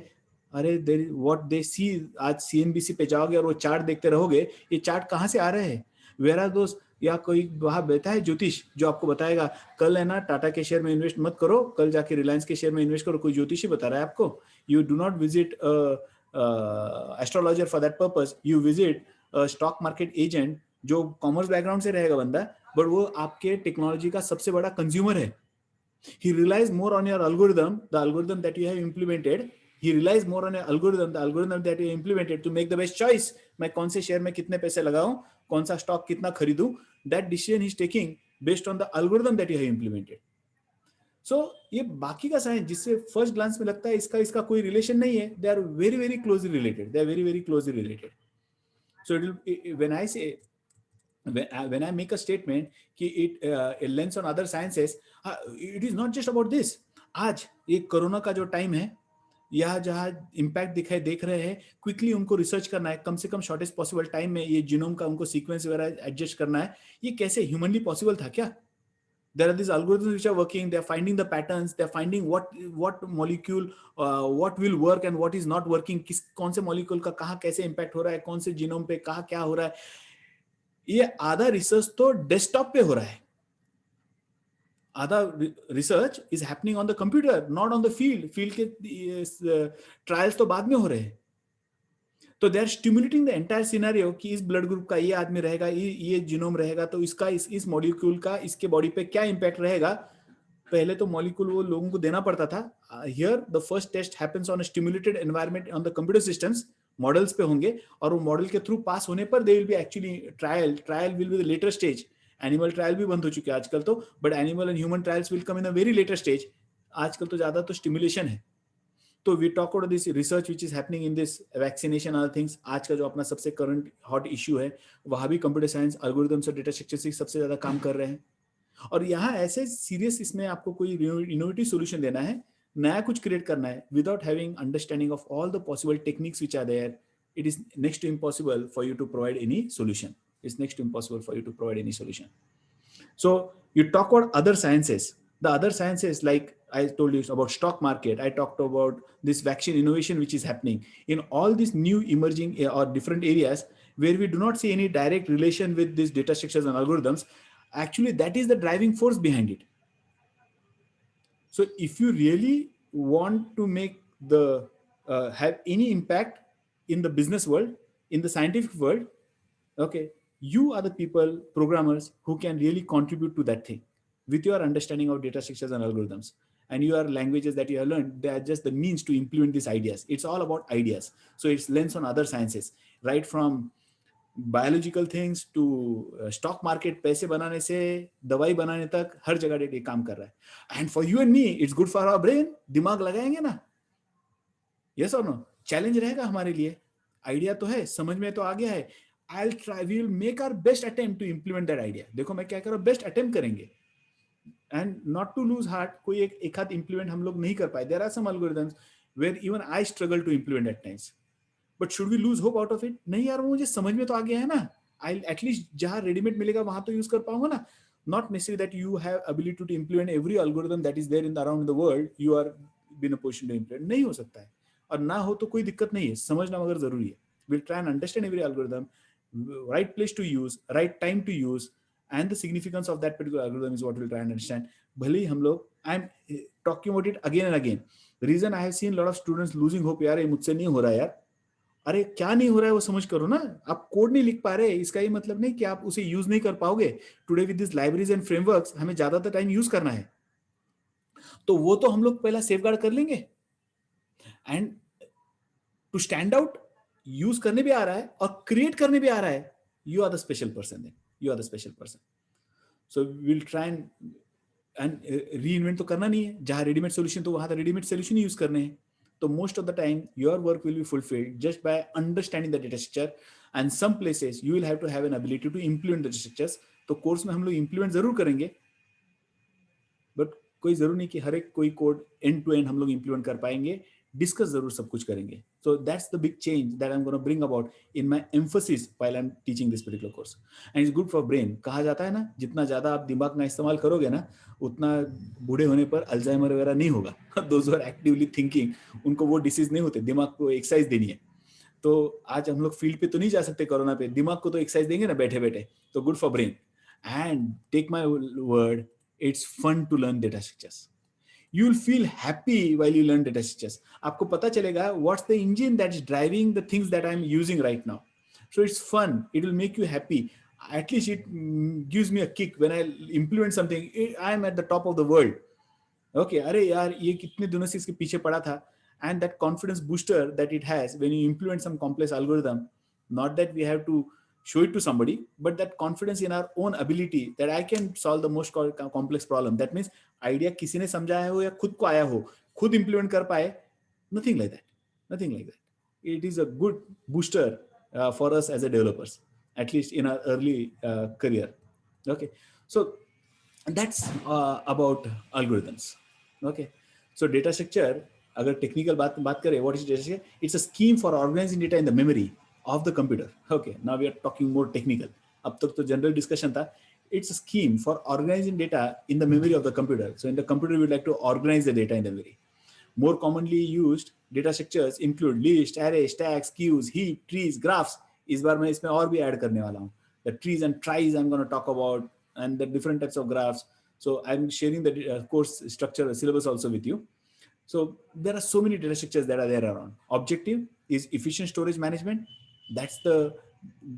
अरे देयर व्हाट दे सी, आज CNBC पे जाओगे और वो चार्ट देखते रहोगे, ये चार्ट कहाँ से आ रहे हैं, वेयर आर दोस्त, या कोई वहां बैठा है ज्योतिष जो आपको बताएगा कल है ना टाटा के शेयर में इन्वेस्ट मत करो, कल जाके रिलायंस के शेयर में इन्वेस्ट करो, कोई ज्योतिषी बता रहा है आपको? You do not visit astrologer for that purpose, you visit stock market agent जो कॉमर्स बैकग्राउंड से रहेगा बंदा, बट वो आपके टेक्नोलॉजी का सबसे बड़ा कंज्यूमर है। He relies more on your algorithm, the algorithm that you have implemented. He relies more on your algorithm, the algorithm that you have implemented to make the best choice. मैं कौन से share में कितने पैसे लगाऊं, कौन सा स्टॉक कितना खरीदूं, that decision he is taking based on the algorithm that you have implemented. So ये बाकी का साइंस जिससे फर्स्ट ग्लांस में लगता है इसका कोई रिलेशन नहीं है, they are very very closely related. They are very very closely related. So it will, when I say when I make a statement कि it lends on other sciences, it is not just about this. आज ये corona का जो time है, यहाँ जहाँ impact देख रहे हैं, क्विकली उनको रिसर्च करना है, कम से कम शॉर्टेस्ट पॉसिबल टाइम में ये जीनोम का उनको सीक्वेंस वगैरह एडजस्ट करना है। ये कैसे ह्यूमनली पॉसिबल था क्या? There are these algorithms which are working, they are finding the patterns, they are finding what molecule what will work and what is not working, कौन से molecule का कहाँ कैसे इम्पैक्ट हो रहा है, कौन से जीनोम पे कहाँ क्या हो रहा है। ये आधा रिसर्च तो डेस्कटॉप पे हो रहा है, आधा research is happening on the computer, not on the field के ट्रायल्स तो बाद में हो रहे हैं। तो they are stimulating the entire scenario कि इस ब्लड ग्रुप का ये आदमी रहेगा, ये जीनोम रहेगा, तो इसका इस मॉलिक्यूल का इसके बॉडी पे क्या इंपैक्ट रहेगा। पहले तो मॉलिक्यूल वो लोगों को देना पड़ता था, here the first test happens on a stimulated environment on the computer systems, models पे होंगे, और वो मॉडल के थ्रू पास होने पर they will be actually trial will be the later stage. Animal trial भी बंद हो चुके हैं आजकल तो, but animal and human trials will come in a very later stage. आजकल तो ज्यादा तो स्टिमुलेशन है। तो we talk about this research which is happening in this vaccination other things. आज का जो अपना सबसे करंट हॉट इश्यू है, वहां भी कंप्यूटर साइंस एल्गोरिथम्स और डेटा स्ट्रक्चर से सबसे ज्यादा काम कर रहे हैं। और यहाँ ऐसे सीरियस इसमें आपको कोई इनोवेटिव सॉल्यूशन देना है, नया कुछ क्रिएट करना है, without having understanding of all the possible techniques which are there, it is next to impossible for you to provide any solution. It's next to impossible for you to provide any solution. So you talk about other sciences. The other sciences, like I told you about stock market, I talked about this vaccine innovation which is happening in all these new emerging or different areas where we do not see any direct relation with these data structures and algorithms. Actually, that is the driving force behind it. So if you really want to make the have any impact in the business world, in the scientific world, okay, you are the people, programmers, who can really contribute to that thing with your understanding of data structures and algorithms, and your languages that you have learned, they are just the means to implement these ideas. It's all about ideas. So it's lens on other sciences, right from biological things to stock market, पैसे बनाने से दवाई बनाने तक हर जगह ये काम कर रहा है। And for you and me, it's good for our brain. दिमाग लगाएंगे ना, yes or no? चैलेंज रहेगा हमारे लिए, आइडिया तो है, समझ में तो आ गया है, I'll try, we will make our best attempt to implement that idea. देखो मैं क्या कर रहा हूँ, बेस्ट अटेम्प्ट करेंगे, and not to lose heart, कोई एक हाथ implement हम लोग नहीं कर पाए, there are some algorithms where even I struggle to implement at times, but should we lose hope out of it? नहीं यार, मुझे समझ में तो आ गया है ना, I'll at least जहाँ रेडीमेड मिलेगा वहां तो यूज कर पाऊंगा ना, not necessarily that you have ability to implement every algorithm that is there in the around the world, you are in a position to implement, नहीं हो सकता है, और ना हो तो कोई दिक्कत नहीं है, समझना मगर जरूरी है। We'll try and understand every algorithm, right place to use, right time to use, and the significance of that particular algorithm is what we'll try and understand. भले ही हम लोग, I'm talking about it again and again. The reason I have seen a lot of students losing hope, यार ये मुझसे नहीं हो रहा यार, अरे क्या नहीं हो रहा है वो समझ करो ना, आप कोड नहीं लिख पा रहे, इसका ये मतलब नहीं कि आप उसे यूज नहीं कर पाओगे। Today with this libraries and frameworks हमें ज्यादातर टाइम यूज करना है, तो वो तो हम लोग पहला सेफगार्ड कर लेंगे, and to stand out, use करने भी आ रहा है और क्रिएट करने भी आ रहा है, you are the special person, you are the special person. So will try and reinvent तो करना नहीं है. जहां रेडीमेड सोल्यूशन तो वहां तो रेडीमेड सोल्यूशन यूज करने हैं. तो most of the time your work will be fulfilled just by understanding the data structure, and some places you will have to have an ability to implement the structures. तो course में हम लोग implement जरूर करेंगे, but कोई जरूर नहीं कि हर एक कोई कोड एंड टू एंड हम लोग इंप्लीमेंट कर पाएंगे. डिस्कस जरूर सब कुछ करेंगे. So that's the big change that I am gonna bring about in my emphasis while I am teaching this particular course. And it's good for brain. कहा जाता है ना, जितना ज्यादा आप दिमाग का इस्तेमाल करोगे ना, उतना बूढ़े होने पर अल्जाइमर वगैरह नहीं होगा. Those who are actively thinking, उनको वो डिसीज नहीं होते. दिमाग को एक्सरसाइज देनी है. तो आज हम लोग फील्ड पे तो नहीं जा सकते कोरोना पे, दिमाग को तो एक्सरसाइज देंगे ना बैठे बैठे. तो good for brain. And take my word, it's fun to learn data structures. You will feel happy while you learn data structures. आपको पता चलेगा what's the engine that is driving the things that I'm using right now. So it's fun. It will make you happy. At least it gives me a kick when I implement something. I am at the top of the world. Okay, अरे यार ये कितने दिनों से इसके पीछे पड़ा था. And that confidence booster that it has when you implement some complex algorithm, not that we have to show it to somebody, but that confidence in our own ability that I can solve the most complex problem. That means idea किसी ने समझाया हो या खुद को आया हो, खुद implement कर पाए. Nothing like that. Nothing like that. It is a good booster for us as a developers, at least in our early career. Okay, so that's about algorithms. Okay, so data structure, अगर technical बात करें, what is data structure? It's a scheme for organizing data in the memory of the computer. Okay, now we are talking more technical. अब तक तो general discussion था. It's a scheme for organizing data in the memory of the computer. So in the computer, we would like to organize the data in the memory. More commonly used data structures include list, array, stacks, queues, heap, trees, graphs. इस बार मैं इसमें और भी add करने वाला हूँ. The trees and tries I'm going to talk about, and the different types of graphs. So I'm sharing the course structure syllabus also with you. So there are so many data structures that are there around. Objective is efficient storage management. That's the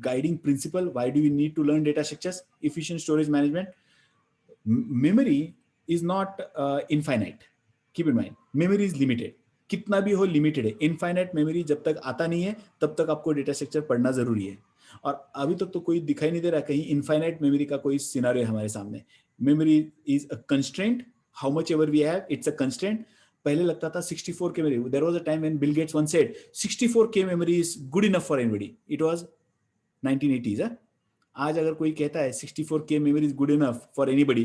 guiding principle. Why do we need to learn data structures? Efficient storage management. Memory is not infinite. Keep in mind, memory is limited. कितना भी हो limited है. Infinite memory जब तक आता नहीं है तब तक आपको डेटा स्ट्रक्चर पढ़ना जरूरी है. और अभी तक तो कोई दिखाई नहीं दे रहा कहीं इनफाइनाइट मेमोरी का कोई सिनेरियो हमारे सामने. Memory is a constraint. How much ever we have, it's a constraint. पहले लगता था 64K memory. There was a time when Bill Gates one said 64K memory is good enough for anybody. It was 1980s. आज अगर कोई कहता है 64K memory is good enough for anybody,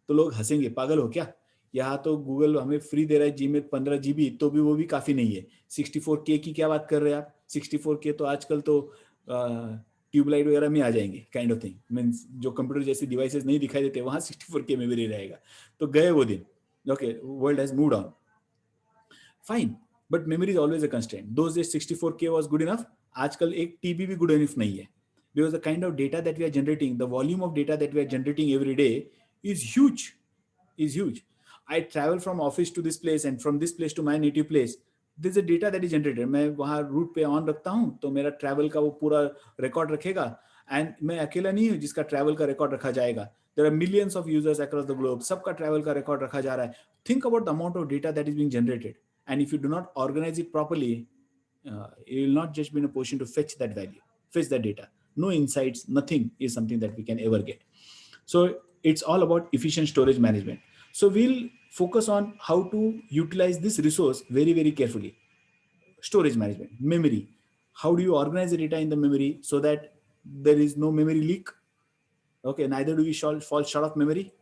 तो लोग हंसेंगे, पागल हो क्या. यहाँ तो गूगल हमें फ्री दे रहा है जीमेल 15 GB, तो भी वो भी काफी नहीं है. 64K की क्या बात कर रहे हैं आप. 64K तो आजकल तो ट्यूबलाइट वगैरह में आ जाएंगे, काइंड ऑफ थिंग. मीन्स जो कंप्यूटर जैसे डिवाइसेस नहीं दिखाई देते वहां 64K मेमोरी रहेगा. तो गए वो दिन. Okay, world has moved on. Fine, but memory is always a constraint. Those days 64K was good enough. आजकल 1 TB भी गुड इनफ नहीं है. Because the kind of data that we are generating, the volume of data that we are generating every day is huge. I travel from office to this place and from this place to my native place. There is a data that is generated. मैं वहाँ root पे on रखता हूँ तो मेरा travel का वो पूरा रिकॉर्ड रखेगा. एंड मैं अकेला नहीं हूँ जिसका ट्रैवल का रिकॉर्ड रखा जाएगा. There are millions of users across the globe. सबका ट्रैवल का रिकॉर्ड रखा जा रहा है. Think about the amount of data that is being generated. And if you do not organize it properly, you will not just be in a position to fetch that value, fetch that data. No insights, nothing is something that we can ever get. So it's all about efficient storage management. So we'll focus on how to utilize this resource very, very carefully. Storage management, memory. How do you organize the data in the memory so that there is no memory leak? Okay, neither do we fall short of memory.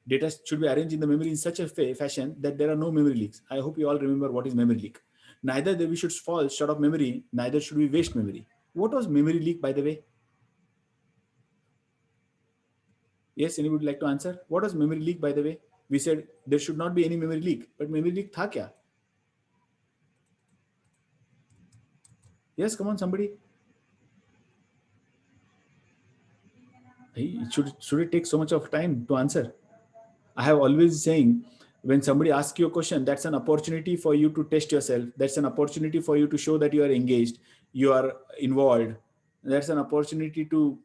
Data should be arranged in the memory in such a fashion that there are no memory leaks. I hope you all remember what is memory leak. Neither we should fall short of memory, neither should we waste memory. What was memory leak, by the way? Yes, anybody would like to answer? What was memory leak, by the way? We said there should not be any memory leak, but memory leak tha kya? Yes, come on, somebody. Should it take so much of time to answer? I have always saying, when somebody asks you a question, that's an opportunity for you to test yourself. That's an opportunity for you to show that you are engaged, you are involved. That's an opportunity to,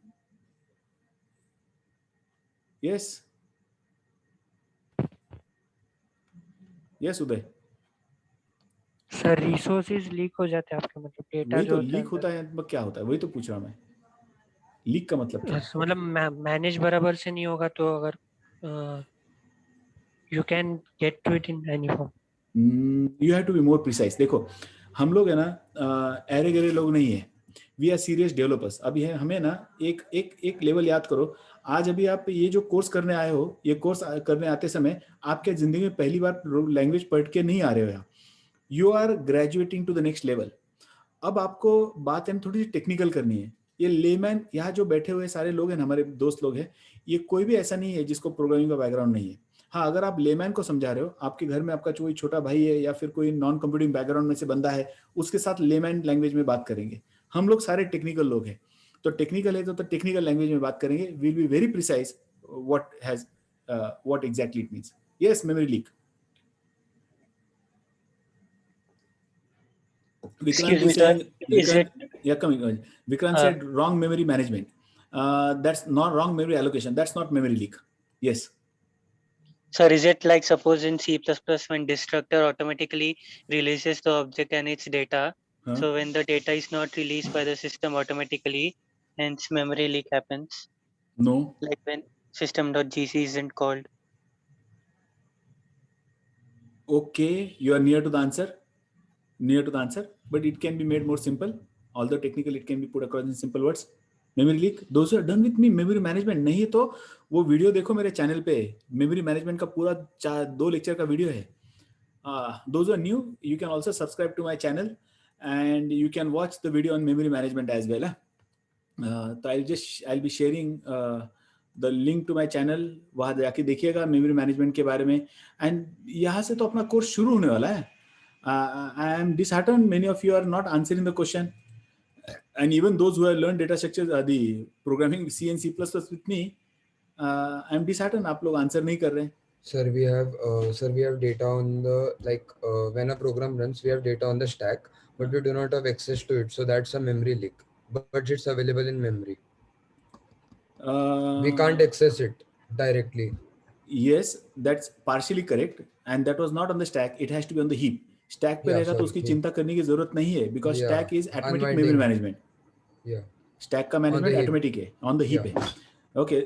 yes. Yes, Uday. Sir resources leak हो जाते हैं आपके, मतलब data वही जो तो होता है लीक होता है, मतलब क्या होता है, वही तो पूछ रहा हूँ मैं, लीक का मतलब क्या है? मतलब मैनेज बराबर से नहीं होगा तो अगर you can get to it in any form. You have to be more precise. देखो हम लोग है ना ऐरे गहरे लोग नहीं है, वी आर सीरियस डेवलपर्स। अभी है हमें ना एक एक एक लेवल याद करो। आज अभी आप ये जो कोर्स करने आए हो, ये कोर्स करने आते समय आप क्या जिंदगी में पहली बार लैंग्वेज पढ़ के नहीं आ रहे हो यहाँ, you are graduating to the next level. अब आपको बात है ना थोड़ी सी टेक्निकल करनी है। ये लेमैन यहाँ जो बैठे हुए सारे लोग हैं, हमारे दोस्त लोग हैं, ये कोई भी ऐसा नहीं है जिसको प्रोग्रामिंग का बैकग्राउंड नहीं है। हाँ, अगर आप लेमैन को समझा रहे हो, आपके घर में आपका कोई छोटा भाई है या फिर कोई नॉन कंप्यूटिंग बैकग्राउंड में से बंदा है, उसके साथ लेमैन लैंग्वेज में बात करेंगे। हम लोग सारे टेक्निकल लोग हैं, तो टेक्निकल है तो टेक्निकल लैंग्वेज में बात करेंगे। Will be very precise what exactly it means. Yes, memory leak. Vikrant Excuse is me, sir. saying, Is it, coming. Vikrant uh, said wrong memory management. That's not wrong memory allocation. That's not memory leak. Yes. sir, is it like suppose in C++ when destructor automatically releases the object and its data, Huh? so when the data is not released by the system automatically, hence memory leak happens, No. like when system.gc isn't called. Okay, you are near to the answer. Near to the answer, but it can be made more simple. Although technically it can be put across in simple words. Memory leak. Those who are done with me memory management नहीं तो वो video देखो मेरे channel पे, memory management का पूरा 2 lecture का video है. Those who are new, you can also subscribe to my channel and you can watch the video on memory management as well. तो I'll be sharing the link to my channel. वहाँ जाके देखिएगा memory management के बारे में. And यहाँ से तो अपना कोर्स शुरू होने वाला है. I am disheartened many of you are not answering the question, and even those who have learned data structures, the programming C and C++ with me, I am disheartened. आप लोग आंसर नहीं कर रहे हैं. Sir, we have data on the, when a program runs, we have data on the stack, but we do not have access to it. So that's a memory leak, but it's available in memory. We can't access it directly. Yes, that's partially correct, and that was not on the stack. It has to be on the heap. Stack पे Yeah, रहेगा तो sorry, उसकी heap. चिंता करने की जरूरत नहीं है, because Yeah, stack is automatic unwinding. memory management. Yeah. Stack का On the management heap. automatic है, on the heap Yeah. है. Okay,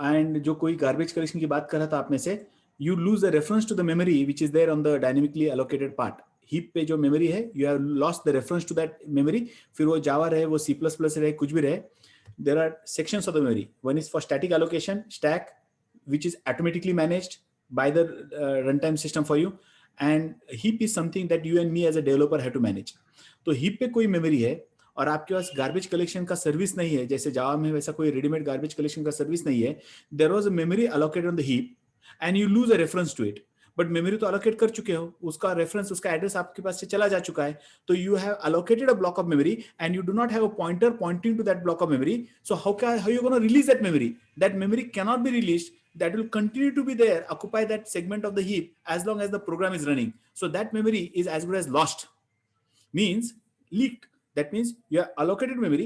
and जो कोई garbage collection की बात कर रहा था आप में से, you lose the reference to the memory which is there on the dynamically allocated part. Heap पे जो memory है, you have lost the reference to that memory. फिर वो Java रहे, वो C++ रहे, कुछ भी रहे. There are sections of the memory. One is for static allocation, stack, which is automatically managed by the runtime system for you, and heap is something that you and me as a developer have to manage. तो heap पे कोई memory है और आपके पास garbage collection का service नहीं है, जैसे जावा में वैसा कोई रेडीमेड गार्बेज कलेक्शन का सर्विस नहीं है. There was a memory allocated on the heap and you lose a reference to it. But memory तो अलोकेट कर चुके हो, उसका रेफरेंस, उसका एड्रेस आपके पास से चला जा चुका है. तो you have allocated a block of memory and you do not have a pointer pointing to that block of memory. So how you gonna release that memory? That memory can not be released. That will continue to be there, occupy that segment of the heap as long as the program is running. So that memory is as good as lost, means leaked. That means you have allocated memory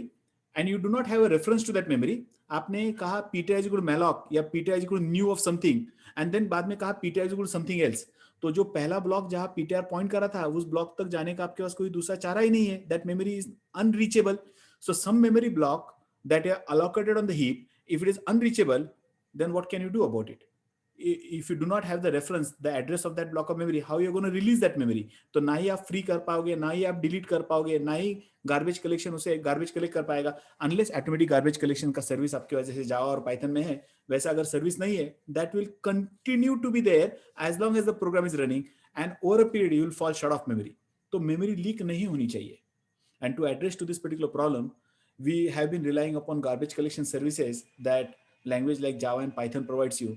and you do not have a reference to that memory. आपने कहा ptr is equal to malloc या ptr is equal to new of something, and then बाद में कहा ptr is equal to something else. तो जो पहला block जहां ptr पॉइंट कर रहा था, उस ब्लॉक तक जाने का आपके पास कोई दूसरा चारा ही नहीं है. That memory is unreachable. So some memory block that are allocated on the heap, if it is unreachable, then what can you do about it? If you do not have the reference, the address of that block of memory, how you are going to release that memory? तो ना ही आप free कर पाओगे, ना ही आप delete कर पाओगे, ना ही गार्बेज कलेक्शन उसे गार्बेज कलेक्ट कर पाएगा, अनलेस ऑटोमेटिक गार्बेज कलेक्शन का सर्विस आपके वजह से जावा और पाइथन में है. वैसा अगर सर्विस नहीं है, that will continue to be there as long as the program is running, and over a period you will fall short of memory. तो मेमोरी लीक नहीं होनी चाहिए. And to address to this particular problem, we have been relying upon garbage collection services that language like Java and Python provides you.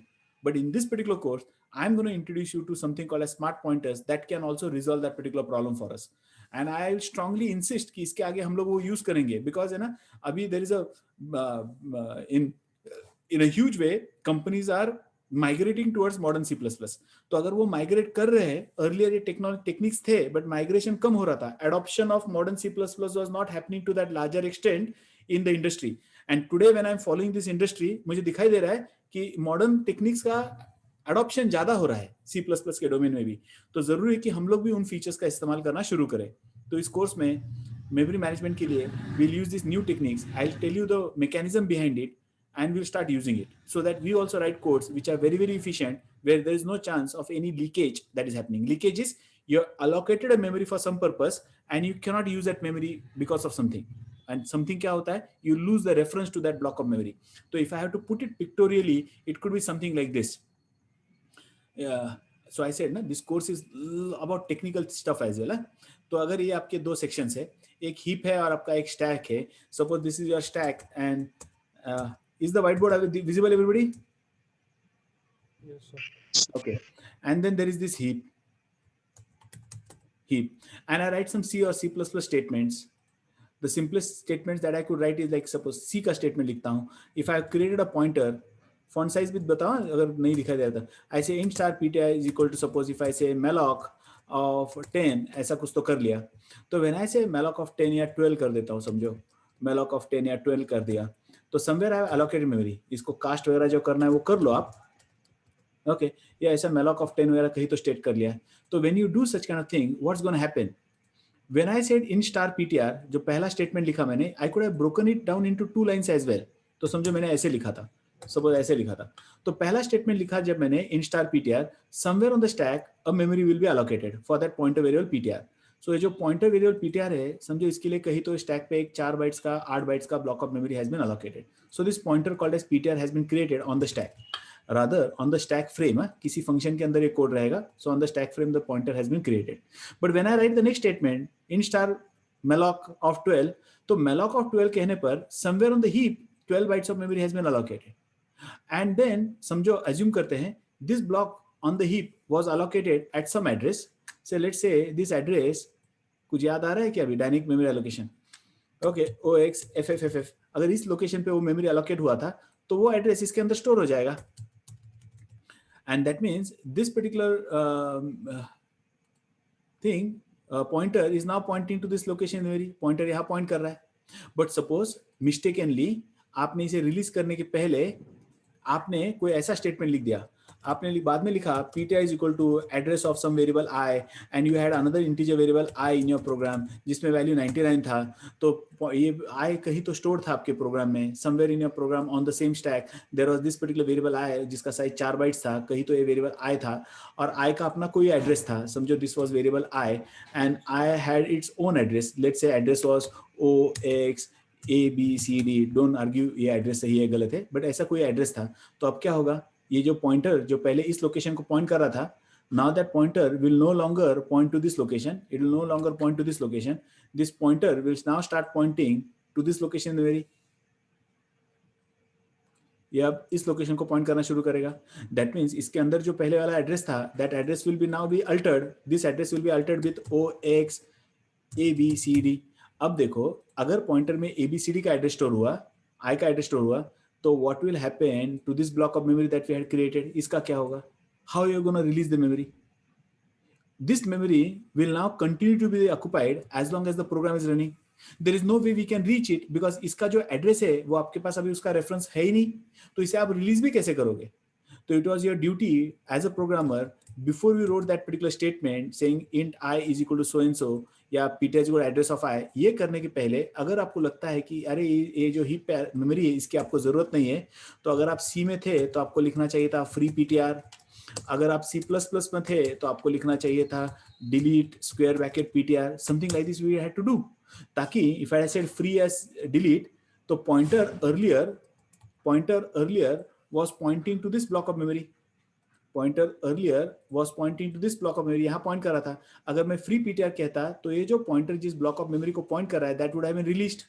But in this particular course, I'm going to introduce you to something called as smart pointers that can also resolve that particular problem for us. And I will strongly insist कि इसके आगे हम लोग वो use करेंगे, because है ना, अभी there is a in a huge way companies are migrating towards modern C++. तो अगर वो migrate कर रहे हैं, earlier ये techniques थे, but migration कम हो रहा था. Adoption of modern C++ was not happening to that larger extent in the industry. And today when I'm following this industry, मुझे दिखाई दे रहा है कि modern techniques का अडॉप्शन ज्यादा हो रहा है C++ के डोमेन में भी, तो जरूरी है कि हम लोग भी उन फीचर्स का इस्तेमाल करना शुरू करें। तो इस कोर्स में मेमोरी मैनेजमेंट के लिए we'll use these new techniques. I'll tell you the mechanism behind it and we'll start using it so that we also write codes which are very, very efficient, where there is no chance of any leakage that is happening. Leakage is you're allocated a memory for some purpose and you cannot use that memory because of something. And something क्या होता है, you lose the reference to that block of memory. So if I have to put it pictorially, it could be something like this. So I said ना, this course is about technical stuff as well. तो अगर ये आपके दो sections है, एक heap है और आपका एक stack है. Suppose this is your stack and is the whiteboard visible, everybody? Yes, sir. Okay. And then there is this heap. And I write some C or C++ statements. The simplest statements that I could write is like, suppose C का statement लिखता हूँ. If I have created a pointer, font size भी बताओ अगर नहीं दिखाई देता. I say int star pti is equal to, suppose if I say malloc of 10, ऐसा कुछ तो कर लिया. तो when I say malloc of 10 या 12 कर देता हूँ, समझो malloc of 10 या 12 कर दिया, तो somewhere I have allocated memory. इसको cast वगैरह जो करना है वो कर लो आप. Okay, या ऐसा malloc of 10 वगैरह कहीं तो state कर लिया. तो when you do such kind of thing, what's going to happen? When I said int star ptr, जो पहला statement लिखा मैंने, I could have broken it down into 2 lines as well. तो समझो मैंने ऐसे लिखा था, suppose ऐसे लिखा था. तो पहला statement लिखा जब मैंने int star ptr, somewhere on the stack a memory will be allocated for that pointer variable ptr. So ये जो pointer variable ptr है, समझो इसके लिए कहीं तो stack पे एक 4 bytes का 8 bytes का block of memory has been allocated. So this pointer called as ptr has been created on the stack. Rather on the stack frame, किसी function के अंदर एक code रहेगा. So on the stack frame the pointer has been created. But when I write the next statement, int star malloc of 12, तो malloc of 12 कहने पर somewhere on the heap 12 bytes of memory has been allocated. And then समझो assume करते हैं this block on the heap was allocated at some address. So let's say this address, कुछ याद आ रहा है क्या अभी dynamic memory allocation? Okay, OX FFFF. अगर इस location पे वो memory allocate हुआ था, तो वो address इसके अंदर store हो जाएगा. And that means this particular thing, pointer is now pointing to this location memory. Pointer यहाँ point कर रहा है. But suppose mistakenly आपने इसे release करने के पहले आपने कोई ऐसा statement लिख दिया. आपने बाद में लिखा pti is equal to address of some variable I and you had another integer variable I in your program जिसमें value 99 था. तो ये I कहीं तो stored था आपके program में. Somewhere in your program on the same stack there was this particular variable I जिसका size 4 bytes था. कहीं तो ये variable I था और I का अपना कोई address था. समझो this was variable I and I had its own address. Let's say address was OX ABCD. Don't argue ये address सही है गलत है, but ऐसा कोई address था. तो अब क्या होगा? ये जो pointer जो पहले इस location को point कर रहा था, now that pointer will no longer point to this location. It will no longer point to this location. This pointer will now start pointing to this location memory. ये अब इस location को point करना शुरू करेगा. That means इसके अंदर जो पहले वाला address था, that address will be now be altered. This address will be altered with OX ABCD. अब देखो अगर pointer में ABCD का address store हुआ, I का address store हुआ, तो what will happen to this block of memory that we had created? इसका क्या होगा? How you are going to release the memory? This memory will now continue to be occupied as long as the program is running. There is no way we can reach it because इसका जो address है वो आपके पास अभी उसका reference है ही नहीं. तो इसे आप release भी कैसे करोगे? So it was your duty as a programmer before we wrote that particular statement saying int I is equal to so and so या pti is equal to address of I. ये करने के पहले अगर आपको लगता है कि अरे ये जो heap memory है इसकी आपको जरूरत नहीं है, तो अगर आप C में थे तो आपको लिखना चाहिए था free ptr. अगर आप C++ में थे तो आपको लिखना चाहिए था delete square bracket ptr. Something like this we had to do. ताकि if I said free as delete, तो pointer earlier was pointing to this block of memory. Pointer earlier was pointing to this block of memory. यहाँ point कर रहा था. अगर मैं free ptr कहता तो ये जो pointer जिस block of memory को point कर रहा है that would have been released.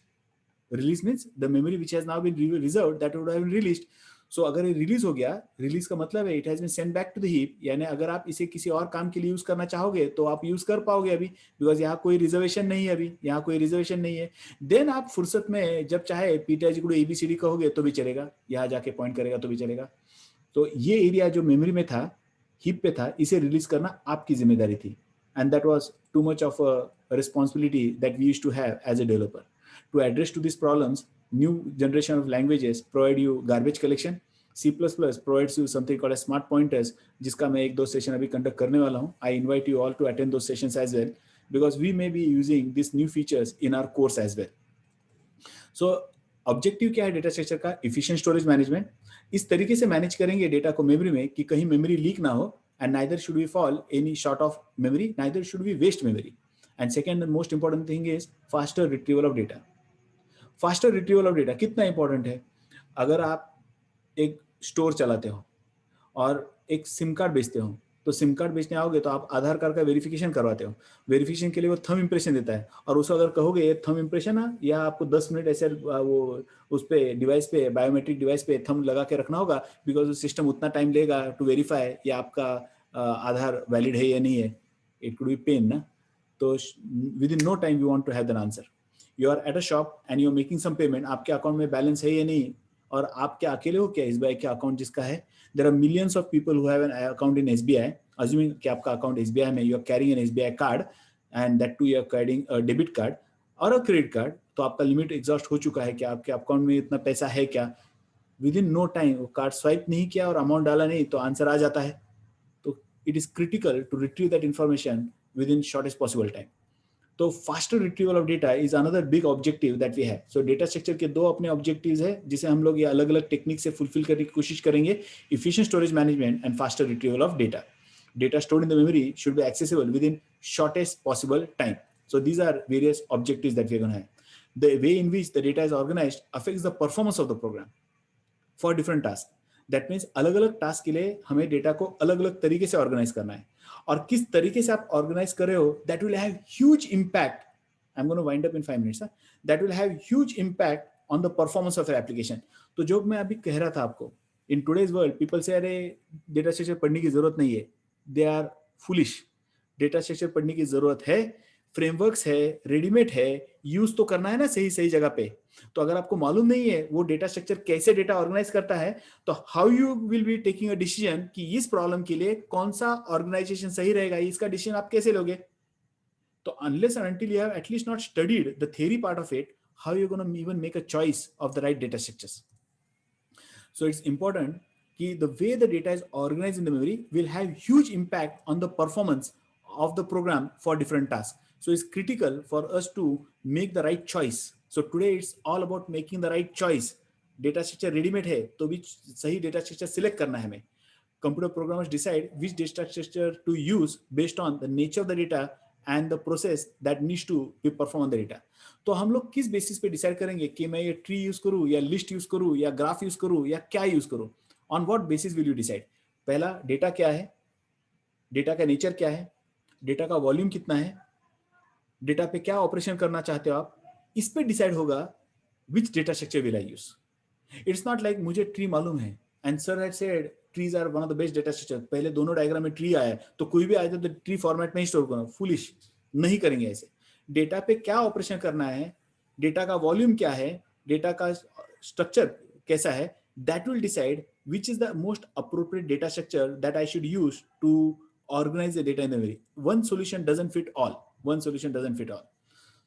Release means the memory which has now been reserved that would have been released. So अगर ये release हो गया, release का मतलब है it has been sent back to the heap. यानी अगर आप इसे किसी और काम के लिए use करना चाहोगे तो आप use कर पाओगे अभी because यहाँ कोई reservation नहीं है अभी. यहाँ कोई reservation नहीं है. Then आप फुर्सत में जब चाहे pti को ABCD कहोगे तो भी चलेगा. यहाँ जाके point करेगा तो भी चलेगा. तो ये एरिया जो मेमोरी में था, हीप पे था, इसे रिलीज करना आपकी जिम्मेदारी थी. And that was too much of a responsibility that we used to have as a developer. To address to this problems, new generation of languages provide you garbage collection. C++ provides you something called as smart pointers, जिसका मैं 1-2 session अभी conduct करने वाला हूँ. I invite you all to attend those sessions as well, because we may be using these new features in our course as well. So objective क्या है data structure का? Efficient storage management. इस तरीके से manage करेंगे data को memory में कि कहीं मेमोरी लीक ना हो, and neither should we fall any short of memory, neither should we waste memory. And second and most important thing is faster retrieval of data. Faster retrieval of data कितना important है? अगर आप एक store चलाते हो और एक SIM card बेचते हो, तो सिम कार्ड बेचने आओगे तो आप आधार कार्ड का वेरिफिकेशन करवाते हो. वेरिफिकेशन के लिए वो थंब इंप्रेशन देता है, और उसको अगर कहोगे ये थंब इंप्रेशन है, या आपको 10 मिनट ऐसे वो उस पे डिवाइस पे, बायोमेट्रिक डिवाइस पे थंब लगा के रखना होगा, बिकॉज सिस्टम उतना टाइम लेगा टू वेरीफाई या आपका आधार वैलिड है या नहीं है. इट कुड बी पेन ना. तो within no time you want to have the answer. You are at a shop and you are making some payment, आपके अकाउंट में बैलेंस है या नहीं, और आप क्या अकेले हो क्या SBI के अकाउंट जिसका है? There are millions of people who have an account in SBI. Assuming कि आपका अकाउंट SBI में, you are carrying an SBI card, and that too you are carrying a debit card और a credit card, तो आपका limit exhaust हो चुका है कि आपके अकाउंट में इतना पैसा है क्या? विद इन नो टाइम वो कार्ड स्वाइप नहीं किया और अमाउंट डाला नहीं, तो आंसर आ जाता है. तो it is critical to retrieve that information within shortest possible time. तो faster retrieval of data is another big objective that we have. So data structure के 2 अपने ऑब्जेक्टिव्स है, जिसे हम लोग ये अलग अलग टेक्निक से फुलफिल करने की कोशिश करेंगे. Efficient storage management and faster retrieval of data. Data stored in the memory should be accessible within shortest possible time. So these are various objectives that we're going to have. The way in which the data is organized affects the performance of the program for different tasks. That means अलग अलग task के लिए हमें data को अलग अलग तरीके से ऑर्गेनाइज करना है, और किस तरीके से आप ऑर्गेनाइज कर रहे हो, that will have huge impact. I'm going to wind up in 5 minutes. That will have huge impact on the performance of your application. तो जो मैं अभी कह रहा था आपको, in today's world people say अरे डेटा स्ट्रक्चर पढ़ने की जरूरत नहीं है. They are foolish. Data structure पढ़ने की जरूरत है, फ्रेमवर्क्स है, रेडीमेड है, यूज तो करना है ना सही जगह पे. तो अगर आपको मालूम नहीं है वो डेटा स्ट्रक्चर कैसे डेटा ऑर्गेनाइज करता है, तो how you will be taking a decision कि इस प्रॉब्लम के लिए कौन सा ऑर्गेनाइजेशन सही रहेगा, इसका डिसीजन आप कैसे लोगे? तो unless and until you have at least not studied the theory part of it, how you gonna even make a choice of the right data structures. So it's important कि the way the data is organized in the memory will have huge impact on the performance of the program for different tasks. So it's critical for us to make the right choice. So today it's all about making the right choice. Data structure ready-made है, तो भी सही data structure select करना है हमें. Computer programmers decide which data structure to use based on the nature of the data and the process that needs to be performed on the data. तो हम लोग किस बेसिस पे डिसाइड करेंगे कि मैं ये ट्री यूज करूँ या लिस्ट यूज करूँ या ग्राफ यूज करूँ या क्या यूज करूँ? On what basis will you decide? पहला, डेटा क्या है, डेटा का नेचर क्या है, डेटा का वॉल्यूम कितना है, डेटा पे क्या ऑपरेशन करना चाहते हो आप, इस पे डिसाइड होगा which data structure will I use. It's not like मुझे ट्री मालूम है and sir had said trees are one of the best data structure. पहले दोनों डायग्राम में ट्री आया तो कोई भी आया तो ट्री फॉर्मेट में ही स्टोर करना. फुलिश, नहीं करेंगे ऐसे. डेटा पे क्या ऑपरेशन करना है, डेटा का वॉल्यूम क्या है, डेटा का स्ट्रक्चर कैसा है, that will decide which is the most appropriate data structure that I should use to organize the data in the memory. One solution doesn't fit all. One solution doesn't fit all.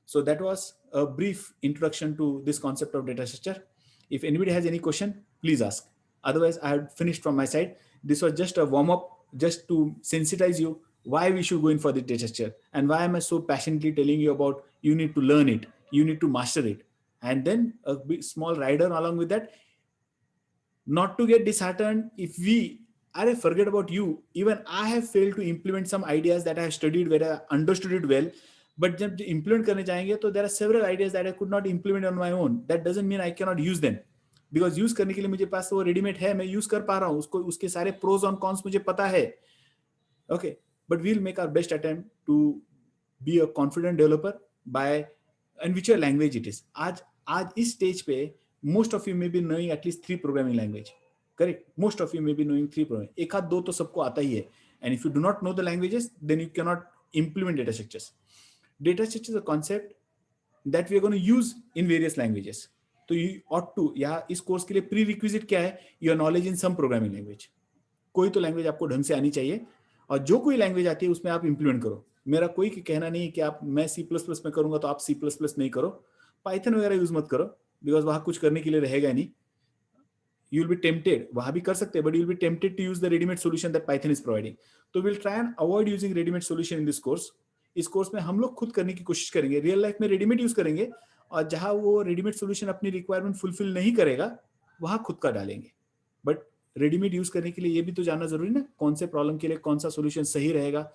So that was a brief introduction to this concept of data structure. If anybody has any question, please ask. Otherwise, I had finished from my side. This was just a warm up, just to sensitize you why we should go in for the data structure and why am I so passionately telling you about you need to learn it, you need to master it. And then a big, small rider along with that, not to get disheartened if we forget about you. Even I have failed to implement some ideas that I have studied where I understood it well, but जब implement करने जाएंगे तो there are several ideas that I could not implement on my own. That doesn't mean I cannot use them, because use करने के लिए मुझे पास वो readymade है, मैं यूज कर पा रहा हूँ उसको, उसके सारे प्रोज और कॉन्स मुझे पता है. Okay, but we'll make our best attempt to be a confident developer by and whichever language it is. आज इस स्टेज पे most of you may be knowing at least 3 programming language. Correct? Most of you may be knowing 3 programming. एक आध दो तो सबको आता ही है. And if you do not know the languages, then you cannot implement data structures. Data structure is a concept that we are going to use in various languages. तो you ought to, यहाँ इस course के लिए prerequisite क्या है? Your knowledge in some programming language. कोई तो language आपको ढंग से आनी चाहिए, और जो कोई लैंग्वेज आती है उसमें आप इंप्लीमेंट करो. मेरा कोई कहना नहीं कि आप मैं C++ में करूंगा तो आप C++ नहीं करो, पाइथन वगैरह यूज मत करो, बिकॉज वहां कुछ करने के लिए रहेगा नहीं. you will be tempted, वहां भी कर सकते हैं, but you will be tempted to use the ready-made solution that Python is providing. तो we'll try and avoid using ready-made solution in this course. इस कोर्स में हम लोग खुद करने की कोशिश करेंगे, रियल लाइफ में रेडीमेड यूज करेंगे, और जहां वो रेडीमेड सोल्यूशन अपनी रिक्वायरमेंट फुलफिल नहीं करेगा वहां खुद का डालेंगे. बट रेडीमेड यूज करने के लिए ये भी तो जानना जरूरी ना, कौन से प्रॉब्लम के लिए कौन सा सोल्यूशन सही रहेगा.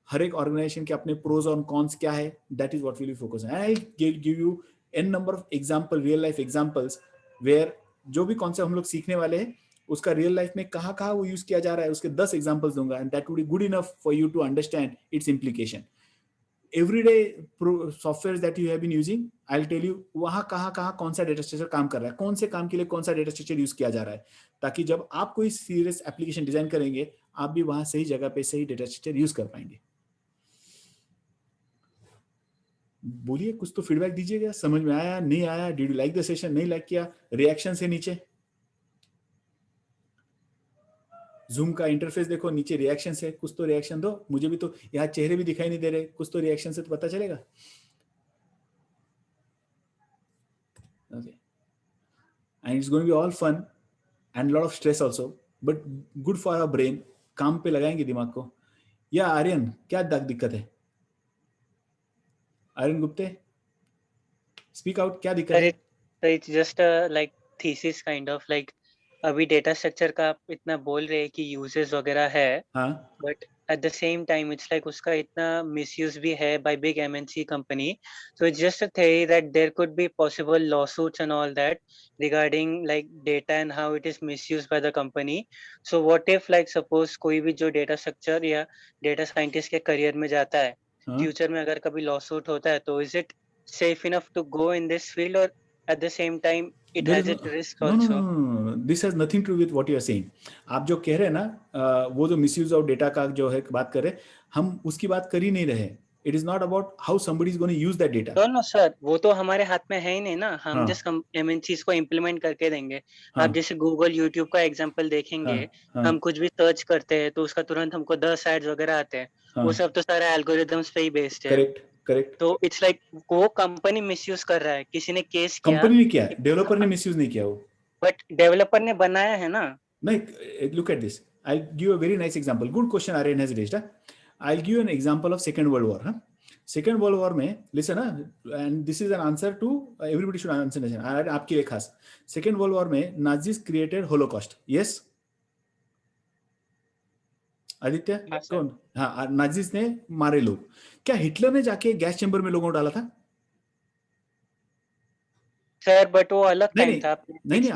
हर एक ऑर्गेनाइजेशन के अपने प्रोज और कॉन्स क्या है, that is what will be focus. I give you an number of example, real life examples, where जो भी कॉन्सेप्ट हम लोग सीखने वाले हैं उसका रियल लाइफ में कहाँ कहाँ वो यूज किया जा रहा है, उसके 10 एग्जांपल्स दूंगा, and that would be good enough for you to understand its implication. Everyday softwares that you have been using, I'll tell you वहाँ कहाँ कौन सा डेटा स्ट्रक्चर काम कर रहा है, कौन से काम के लिए कौन सा डेटा स्ट्रक्चर यूज किया जा रहा है, ताकि जब आप कोई सीरियस एप्लीकेशन डिजाइन करेंगे आप भी वहां सही जगह पे सही डेटा स्ट्रक्चर यूज कर पाएंगे. बोलिए, कुछ तो फीडबैक दीजिएगा, समझ में आया नहीं आया, did you like the session, नहीं लाइक किया, रिएक्शन से नीचे जूम का इंटरफेस देखो, नीचे रिएक्शन है, कुछ तो रिएक्शन दो. मुझे भी तो यहाँ चेहरे भी दिखाई नहीं दे रहे, कुछ तो रिएक्शन से तो पता चलेगा. Okay, and it's going to be all fun and lot of stress also, but good for our brain. काम पे लगाएंगे दिमाग को. या आर्यन, क्या दिक्कत है? आर्यन गुप्ते, स्पीक आउट, क्या दिक्कत है? It's just like thesis kind of like अभी डेटा स्ट्रक्चर का आप इतना बोल रहे हैं कि यूजेस वगैरह है, हाँ, but at the same time it's like उसका इतना मिसयूज भी है by big MNC company. So it's just a theory that there could be possible lawsuits and all that regarding like data and how it is misused by the company. So what if like suppose कोई भी जो data structure या data scientist के career में जाता है, हाँ. Future में अगर कभी लॉसूट होता है तो is it safe enough to go in this field, और at the same time it There has is its risk no, also? no. This has nothing to do with what you are saying. आप जो कह रहे हैं ना, वो जो misuse of data का जो है बात कर रहे हैं, हम उसकी बात कर ही नहीं रहे. It is not about how somebody is going to use that data. No, sir, वो तो हमारे हाथ में है ही नहीं ना. हम हाँ. जिस MNCs को इम्प्लीमेंट करके देंगे. हाँ. आप जैसे गूगल, यूट्यूब का एग्जांपल देखेंगे, हाँ. हम कुछ भी सर्च करते हैं तो उसका तुरंत हमको 10 एड्स वगैरह आते हैं. हाँ. वो सब तो सारा एल्गोरिथम्स पे ही बेस्ड है. करेक्ट. तो इट्स लाइक वो कंपनी मिसयूज कर रहा है. किसी ने केस किया, कंपनी ने किया, डेवलपर ने मिसयूज नहीं किया वो. बट डेवलपर ने बनाया है ना. नहीं, look at this. I'll give you a very nice example. Good question Aryan has raised. I'll give you an example of Second World War. Second World War में, listen, and this is an answer to everybody should answer this. आपके लिए खास. Second World War में Nazis created Holocaust. Yes? Aditya, कौन? हाँ, Nazis ने मारे लोग. क्या हिटलर ने जाके गैस चेंबर में लोगों को डाला था? सर, बट वो अलग टाइम था. नहीं.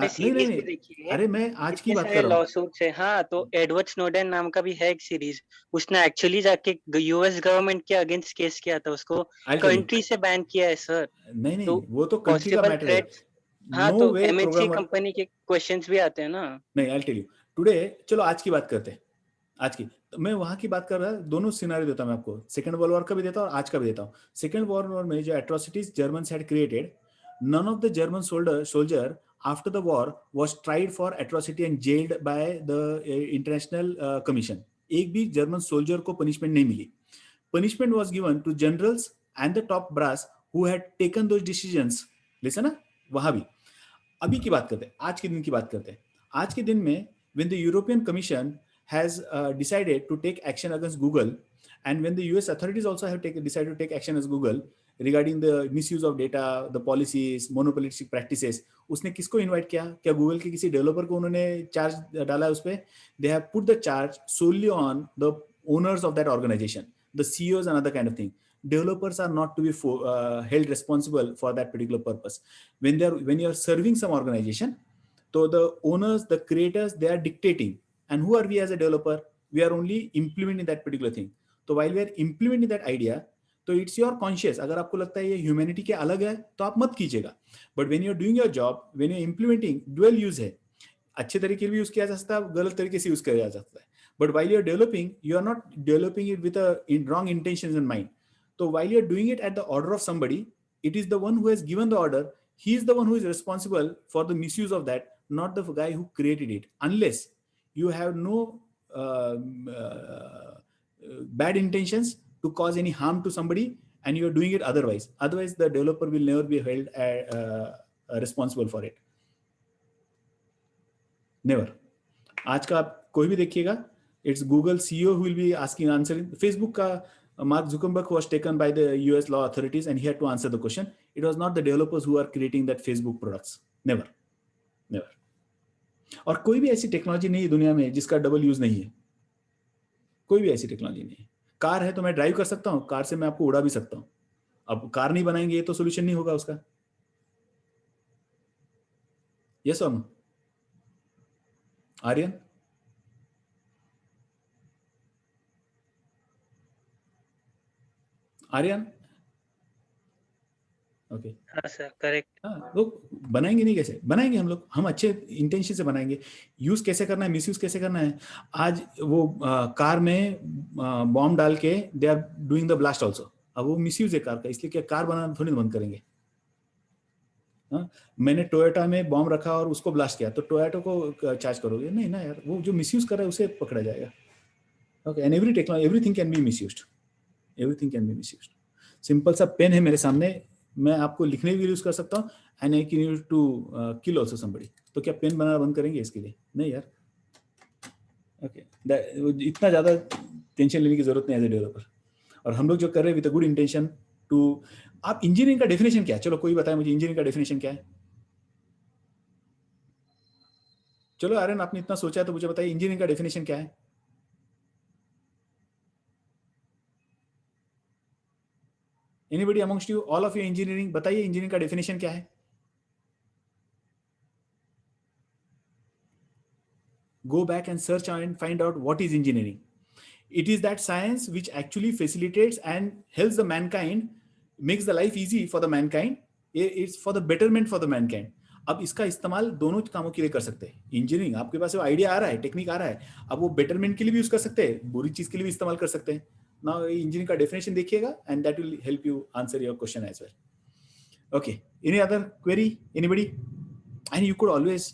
अरे मैं आज की बात कर रहा हूँ. लॉसूट से, हाँ, तो एडवर्ड स्नोडेन नाम का भी है एक सीरीज. उसने एक्चुअली जाके यूएस गवर्नमेंट के अगेंस्ट केस किया था, उसको कंट्री से बैन किया है सर. नहीं, वो तो कंट्री का मैटर है. हाँ, तो एमएनसी कंपनी के क्वेश्चंस भी आते हैं ना. नहीं, आई टेल यू टुडे. चलो आज की बात करते हैं. आज की मैं वहां की बात कर रहा हूँ. दोनों सिनारियो देता हूं मैं आपको, सेकंड वर्ल्ड वॉर का भी देता हूँ और आज का भी देता हूँ. सेकंड वर्ल्ड वॉर में जो atrocities Germans had created, none of the German soldier after the war was tried for atrocity and jailed by the international commission. एक भी जर्मन सोल्जर को पनिशमेंट नहीं मिली. Punishment was given to generals and the top brass who had taken those decisions. Listen ना, वहां भी. अभी की बात करते हैं, आज के दिन की बात करते हैं. आज के दिन में when the European Commission has decided to take action against Google, and when the US authorities also have decided to take action against Google regarding the misuse of data, the policies, monopolistic practices, उसने किसको invite किया? क्या Google के किसी developer को उन्होंने charge डाला है उस पे? They have put the charge solely on the owners of that organization, the CEOs and other kind of thing. Developers are not to be held responsible for that particular purpose. When you are serving some organization, so the owners, the creators, they are dictating. And who are we as a developer? We are only implementing that particular thing. So while we are implementing that idea, तो it's your conscious. अगर आपको लगता है ये humanity के अलग है तो आप मत कीजिएगा. But when you are doing your job, when you are implementing, dual use है. अच्छे तरीके से भी यूज किया जा सकता है, गलत तरीके से यूज किया जा सकता है. But while you are developing, you are not developing it with wrong intentions in mind. तो while you are doing it at the order of somebody, it is the one who has given the order. He is the one who is responsible for the misuse of that, not the guy who created it. Unless you have no bad intentions to cause any harm to somebody and you are doing it otherwise the developer will never be held responsible for it. Never. आज का आप कोई भी देखिएगा, it's Google CEO who will be asking answering. Facebook का Mark Zuckerberg was taken by the US law authorities and he had to answer the question. It was not the developers who are creating that Facebook products. Never, never. और कोई भी ऐसी technology नहीं है दुनिया में जिसका डबल यूज नहीं है, कोई भी ऐसी टेक्नोलॉजी नहीं है। कार है तो मैं ड्राइव कर सकता हूँ, कार से मैं आपको उड़ा भी सकता हूँ। अब कार नहीं बनाएंगे ये तो सोल्यूशन नहीं होगा उसका। यस और नो? आर्यन? आर्यन? ओके। हाँ सर, करेक्ट। हाँ, लोग बनाएंगे नहीं, कैसे बनाएंगे हम लोग? हम अच्छे इंटेंशन से बनाएंगे। यूज कैसे करना है, मिसयूज कैसे करना है। आज वो कार में बॉम्ब डाल के they are doing the blast also. अब वो मिसयूज है कार का, इसलिए क्या कार बनाना थोड़ी बंद करेंगे। हाँ, मैंने टोयोटा में बॉम्ब रखा और उसको ब्लास्ट किया तो टोयोटा को चार्ज करोगे? नहीं ना यार, वो जो मिसयूज कर रहा है उसे पकड़ा जाएगा। Okay, and every technology, everything can be misused, everything can be misused. Simple सा पेन है मेरे सामने, मैं आपको लिखने भी यूज कर सकता हूँ, and I can use to kill also somebody. तो क्या पेन बनाना बंद करेंगे इसके लिए? नहीं यार। ओके, इतना ज्यादा टेंशन लेने की जरूरत नहीं है एज ए डेवलपर। और हम लोग जो कर रहे हैं with a good intention too. आप इंजीनियरिंग का डेफिनेशन क्या है? चलो कोई बताए मुझे, इंजीनियरिंग का डेफिनेशन क्या है? चलो आर्यन, आपने इतना सोचा है तो मुझे बताइए इंजीनियरिंग का डेफिनेशन क्या है? Anybody amongst you, all of you engineering, बताइए इंजीनियरिंग का डेफिनेशन क्या है? Go back and search and find out what is engineering. It is that science which actually facilitates and helps the mankind, makes the life easy for the mankind. It's for the betterment for the mankind. अब इसका इस्तेमाल दोनों कामों के लिए कर सकते हैं। इंजीनियरिंग, आपके पास वो आइडिया आ रहा है, टेक्निक आ रहा है, अब वो बेटरमेंट के लिए भी यूज कर सकते हैं, बुरी चीज के लिए भी इस्तेमाल कर सकते हैं। Now engineering का definition देखिएगा and that will help you answer your question as well. Okay, any other query, anybody? And you could always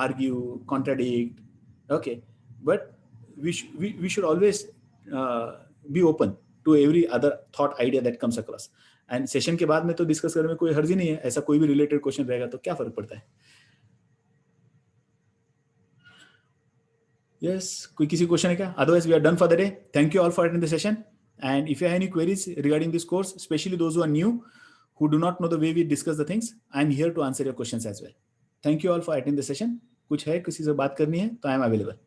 argue, contradict, okay, but we should always be open to every other thought, idea that comes across. And session के बाद में तो discuss करने में कोई हर्ज ही नहीं है, ऐसा कोई भी रिलेटेड क्वेश्चन रहेगा तो क्या फर्क पड़ता है। Yes, कोई किसी क्वेश्चन है क्या? Otherwise we are done for the day. Thank you all for attending the session. And if you have any queries regarding this course, especially those who are new, who do not know the way we discuss the things, I am here to answer your questions as well. Thank you all for attending the session. कुछ है, किसी से बात करनी है तो I am available.